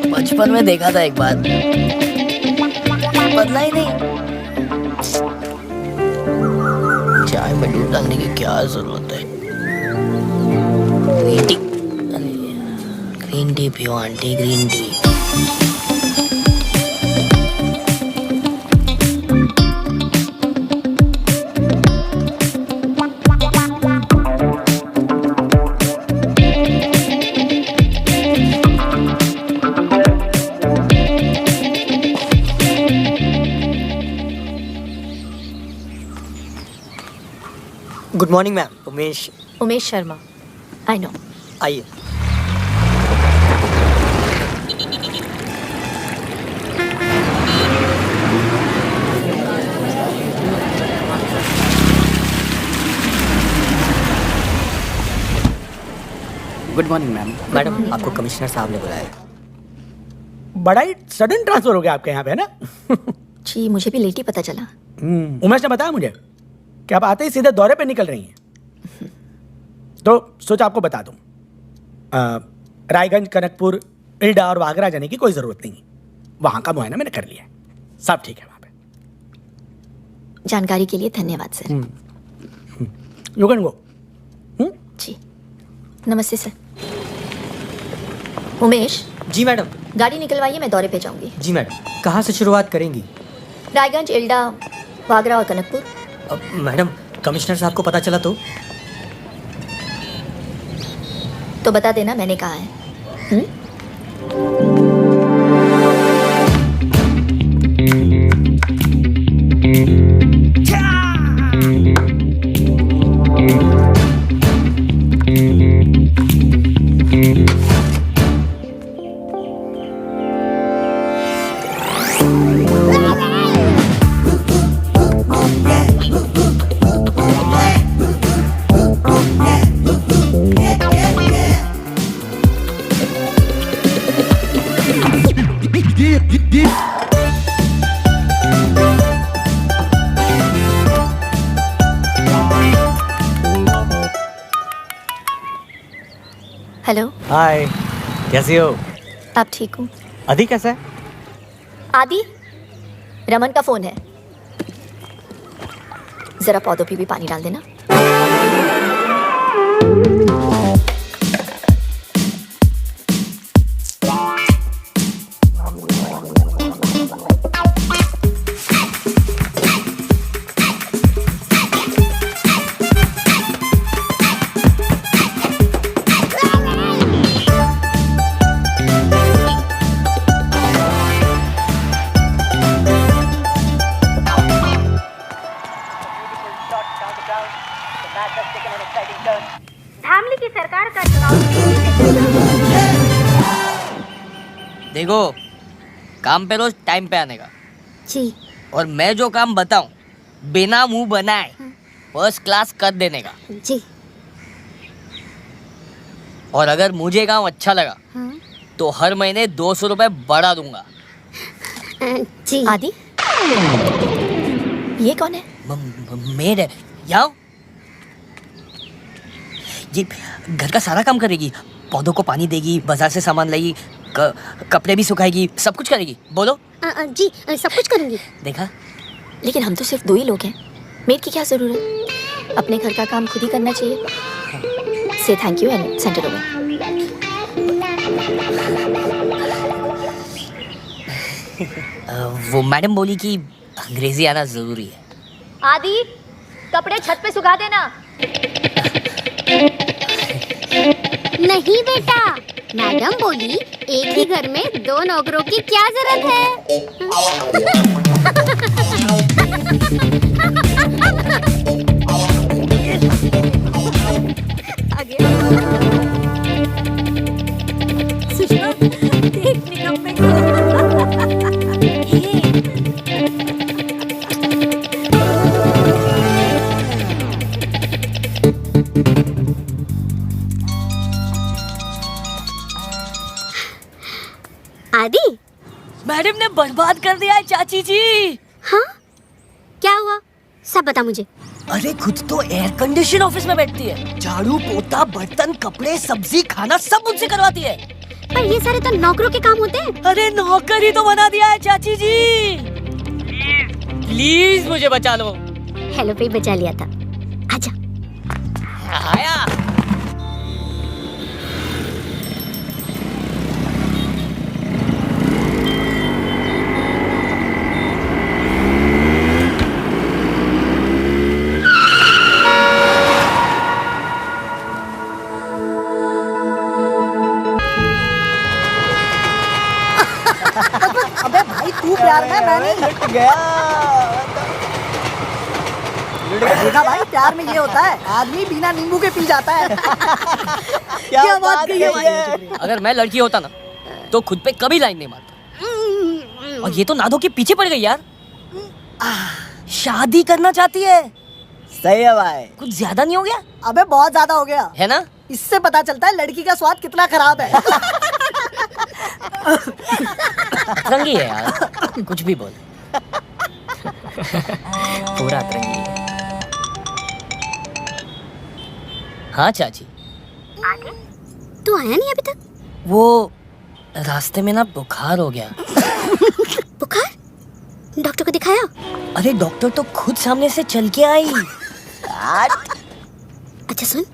Speaker 3: बचपन में देखा था एक बार, बदला ही नहीं। चाय में दूध डालने की क्या जरूरत है? ग्रीन टी पियो aunty, green tea.
Speaker 17: Good morning ma'am.
Speaker 6: Umesh Sharma. I know.
Speaker 17: आइए।
Speaker 2: Good morning ma'am.
Speaker 17: मैडम आपको कमिश्नर साहब ने बुलाया।
Speaker 11: बड़ा ही सडन ट्रांसफर हो गया आपके यहाँ पे, है ना?
Speaker 6: जी मुझे भी लेट ही पता चला।
Speaker 11: उमेश ने बताया मुझे कि आप आते ही सीधे दौरे पे निकल रही हैं, तो सोचा आपको बता दूं। रायगंज, कनकपुर, इल्डा और वागरा जाने की कोई जरूरत नहीं। वहां का मुआयना मैंने कर लिया, सब ठीक है वहां पे।
Speaker 6: जानकारी के लिए धन्यवाद सर।
Speaker 11: You can go.
Speaker 6: जी नमस्ते सर। उमेश।
Speaker 17: जी मैडम।
Speaker 6: गाड़ी निकलवाइए, मैं दौरे पे जाऊंगी।
Speaker 17: जी मैडम। कहाँ से शुरुआत करेंगी?
Speaker 6: रायगंज, इल्डा, वागरा और कनकपुर।
Speaker 17: मैडम कमिश्नर साहब को पता चला
Speaker 6: तो बता देना मैंने कहा है। हेलो।
Speaker 17: हाय, कैसी हो?
Speaker 6: आप ठीक हो?
Speaker 17: आदि कैसा है?
Speaker 6: आदि? रमन का फोन है, जरा पौधों पे भी पानी डाल देना।
Speaker 9: धामली की सरकार का चुनाव।
Speaker 3: देखो, काम पे रोज टाइम पे आने का।
Speaker 9: जी।
Speaker 3: और मैं जो काम बताऊं बिना मुंह बनाए फर्स्ट क्लास कर देने का।
Speaker 9: जी।
Speaker 3: और अगर मुझे काम अच्छा लगा तो हर महीने 200 रुपए बढ़ा दूंगा।
Speaker 9: जी।
Speaker 6: आदि ये कौन है?
Speaker 3: मेड है। याओ, ये घर का सारा काम करेगी, पौधों को पानी देगी, बाजार से सामान लाएगी, कपड़े भी सुखाएगी, सब कुछ करेगी। बोलो।
Speaker 9: जी सब कुछ करूंगी।
Speaker 3: देखा?
Speaker 6: लेकिन हम तो सिर्फ 2 ही लोग हैं, मेड की क्या जरूरत? अपने घर का काम खुद ही करना चाहिए। से thank you and send it over.
Speaker 3: वो मैडम बोली कि अंग्रेजी आना जरूरी है।
Speaker 6: आदि कपड़े छत पे सुखा देना।
Speaker 9: नहीं बेटा, मैडम बोली एक ही घर में 2 नौकरों की क्या जरूरत आदि?
Speaker 3: मैडम ने बर्बाद कर दिया है चाची जी।
Speaker 9: हाँ? क्या हुआ? सब बता मुझे।
Speaker 3: अरे खुद तो एयर कंडीशन ऑफिस में बैठती है, झाड़ू पोता बर्तन कपड़े सब्जी खाना सब मुझसे करवाती है।
Speaker 9: पर ये सारे तो नौकरों के काम होते हैं।
Speaker 3: अरे नौकर ही तो बना दिया है चाची जी। प्लीज मुझे बचा लो।
Speaker 9: हेलो पे बचा लिया था। आजा।
Speaker 3: आया।
Speaker 17: अबे भाई तू प्यार में, मैं नहीं।
Speaker 5: लट गया।
Speaker 17: देखा भाई, प्यार में ये होता है, आदमी बिना नींबू के पी जाता है। क्या बात कही है भाई।
Speaker 3: अगर मैं लड़की होता ना तो खुद पे कभी लाइन नहीं मारता। और ये तो नादो के पीछे पड़ गई यार। शादी करना चाहती है।
Speaker 17: सही है भाई।
Speaker 3: कुछ ज्यादा नहीं हो गया?
Speaker 17: अबे बहुत ज्यादा हो गया
Speaker 3: है ना?
Speaker 17: इससे पता चलता है लड़की का स्वाद कितना खराब है।
Speaker 3: अतरंगी है यार, कुछ भी बोल। पूरा अतरंगी है। हाँ चाची।
Speaker 10: तू आया नहीं अभी तक?
Speaker 3: वो रास्ते में ना बुखार हो गया।
Speaker 10: बुखार? डॉक्टर को दिखाया?
Speaker 3: अरे डॉक्टर तो खुद सामने से चल के आई।
Speaker 10: अच्छा सुन,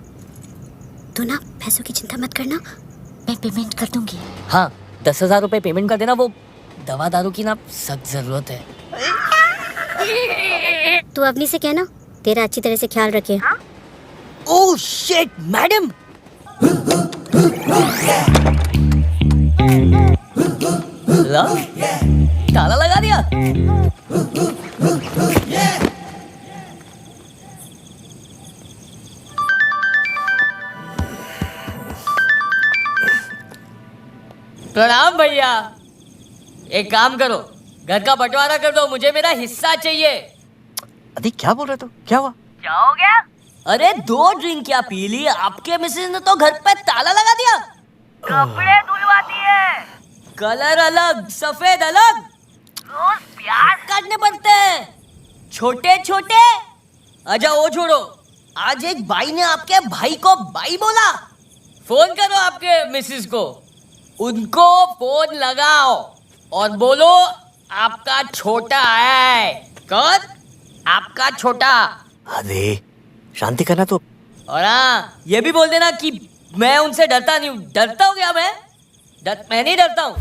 Speaker 10: तू ना पैसों की चिंता मत करना, मैं पेमेंट कर दूंगी।
Speaker 3: हाँ 10,000 रुपए पेमेंट कर देना, वो दवा दारू की ना सख्त जरूरत है।
Speaker 10: तू अवनी से कहना तेरा अच्छी तरह से ख्याल रखे।
Speaker 3: Oh shit madam. ला, ताला लगा दिया। प्रणाम भैया। एक काम करो, घर का बंटवारा कर दो, मुझे मेरा हिस्सा चाहिए।
Speaker 2: अरे क्या बोल रहे हो? क्या हुआ?
Speaker 3: क्या हो गया? अरे 2 ड्रिंक क्या पी ली, आपके मिसेज ने तो घर पे ताला लगा दिया। कपड़े धुलवाती है, कलर अलग सफेद अलग, रोज प्याज काटने पड़ते हैं छोटे छोटे। अच्छा वो छोड़ो, आज एक भाई ने आपके भाई को भाई बोला। फोन करो आपके मिसेज को, उनको फोन लगाओ और बोलो आपका छोटा है। कौन? आपका छोटा।
Speaker 14: अरे शांति करना तो।
Speaker 3: और हाँ ये भी बोल देना कि मैं उनसे डरता नहीं हूँ। डरता हूँ क्या मैं? मैं नहीं डरता हूँ।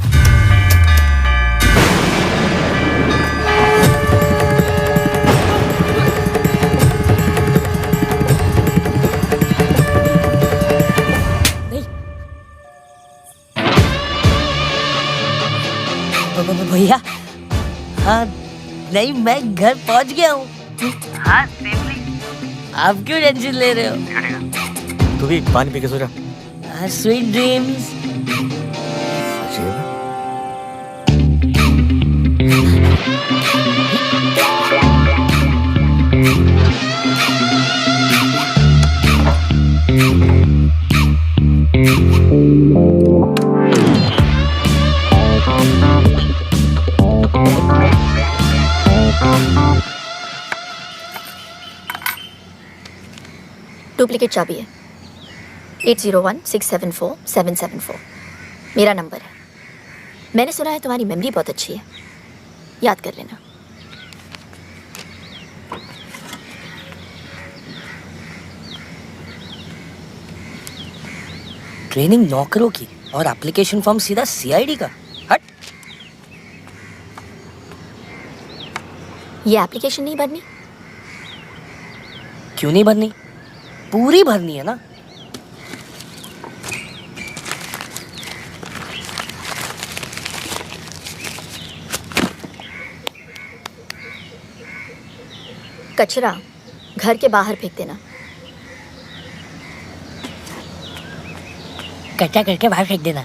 Speaker 3: भैया हाँ नहीं, मैं घर पहुंच गया हूँ। हाँ सेफली। आप क्यों टेंशन ले रहे हो?
Speaker 14: तू भी पानी पी के सो जा।
Speaker 3: Sweet dreams.
Speaker 6: डुप्लीकेट चाबी है। 8016747774 मेरा नंबर है। मैंने सुना है तुम्हारी मेमोरी बहुत अच्छी है, याद कर लेना।
Speaker 3: ट्रेनिंग नौकरों की और एप्लीकेशन फॉर्म सीधा सीआईडी का। हट।
Speaker 6: ये एप्लीकेशन नहीं भरनी?
Speaker 3: क्यों नहीं भरनी? पूरी भरनी है ना।
Speaker 6: कचरा घर के बाहर फेंक देना।
Speaker 3: कच्चा करके बाहर फेंक देना।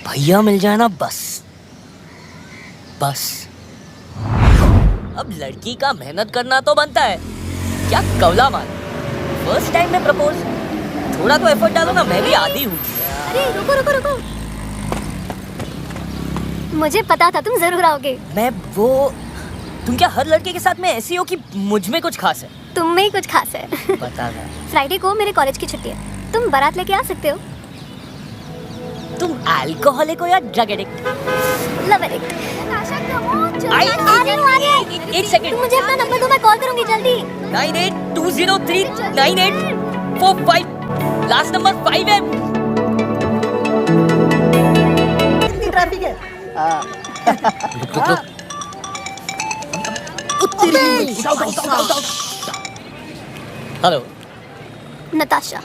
Speaker 3: भैया मिल जाए ना बस बस। अब लड़की का मेहनत करना तो बनता है, क्या कवला मार। फर्स्ट टाइम में प्रपोज, थोड़ा तो एफर्ट डालो ना, मैं भी आदी हूँ।
Speaker 9: अरे रुको रुको रुको, मुझे पता था तुम जरूर आओगे।
Speaker 3: मैं वो, तुम क्या हर लड़के के साथ में ऐसी हो कि मुझ में कुछ खास है?
Speaker 9: तुम में ही कुछ खास है।
Speaker 3: बता ना।
Speaker 9: फ्राइडे को मेरे कॉलेज की छुट्टी है, तुम बारात लेके आ सकते हो।
Speaker 3: तुम अल्कोहलिक हो या ड्रग एडिक्ट?
Speaker 9: Love addict.
Speaker 3: एक सेकंड,
Speaker 9: तुम मुझे अपना नंबर दो, मैं कॉल करूंगी जल्दी।
Speaker 3: 9820399845, लास्ट नंबर 5 है।
Speaker 17: कितनी ट्रैफिक है?
Speaker 3: हेलो
Speaker 9: नताशा।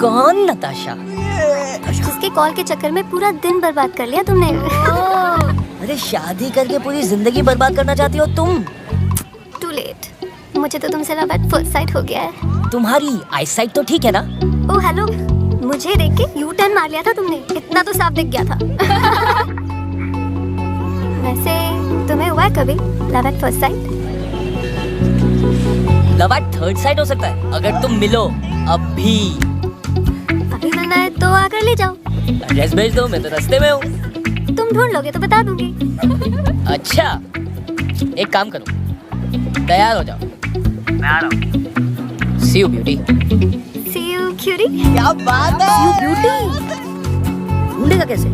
Speaker 3: कौन नताशा?
Speaker 9: जिसके कॉल के चक्कर में पूरा दिन बर्बाद कर लिया तुमने।
Speaker 3: अरे शादी करके पूरी जिंदगी बर्बाद करना चाहती हो तुम?
Speaker 9: तू लेट। मुझे तो तुमसे लव एट फर्स्ट साइट हो गया है।
Speaker 8: तुम्हारी आईसाइट तो ठीक है ना?
Speaker 9: ओ हेलो, मुझे देख के यू टर्न मार लिया था तुमने, इतना तो साफ दिख गया था। वैसे तुम्हें हुआ है कभी love at first sight?
Speaker 8: Love at third site हो सकता है अगर तुम मिलो अभी।
Speaker 9: अभी मिलना है तो आकर ले जाओ।
Speaker 8: एड्रेस भेज दो, मैं तो रास्ते में हूँ।
Speaker 9: तुम ढूंढ लोगे तो बता दूंगी।
Speaker 8: अच्छा, एक काम करो, तैयार हो जाओ, मैं आ रहा हूँ। See you beauty.
Speaker 9: See you cutie.
Speaker 17: क्या बात है।
Speaker 4: See you beauty। ढूंढेगा कैसे?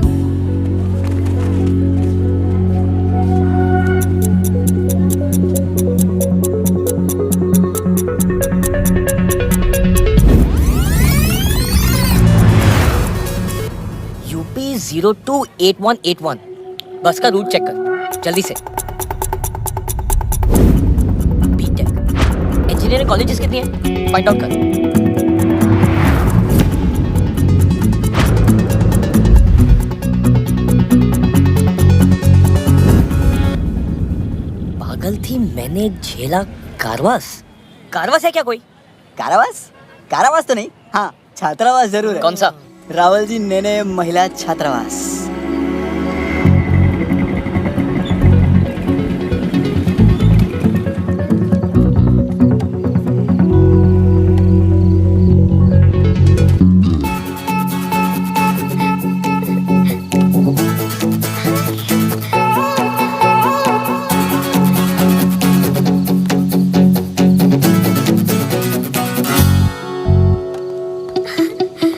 Speaker 8: यूपी 028181। बस का रूट चेक कर जल्दी से। बीटेक इंजीनियरिंग कॉलेजेस कितनी है फाइंड आउट कर। पागल थी मैंने झेला कारवास। कारवास है क्या कोई?
Speaker 17: कारावास? कारावास तो नहीं, हाँ छात्रावास जरूर है।
Speaker 8: कौन सा?
Speaker 17: रावल जी नेने महिला छात्रावास।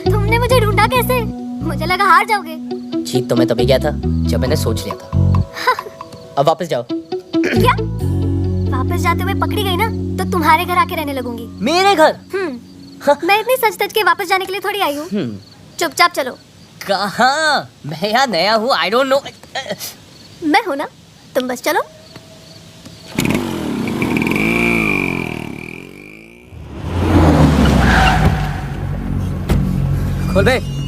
Speaker 9: तुमने मुझे ढूंढा कैसे? मुझे लगा हार जाओगे।
Speaker 8: जीत तो मैं तभी गया था जब मैंने सोच लिया था। अब वापस जाओ।
Speaker 9: क्या? वापस जाते हुए पकड़ी गई ना तो तुम्हारे घर आके रहने लगूंगी।
Speaker 8: मेरे घर?
Speaker 9: मैं इतनी सच धज के वापस जाने के लिए थोड़ी आई हूँ। चुपचाप चलो।
Speaker 8: कहाँ? मैं यहाँ नया हूँ, आई डोंट नो।
Speaker 9: मैं हूँ ना, तुम बस चलो।
Speaker 12: खोल दे।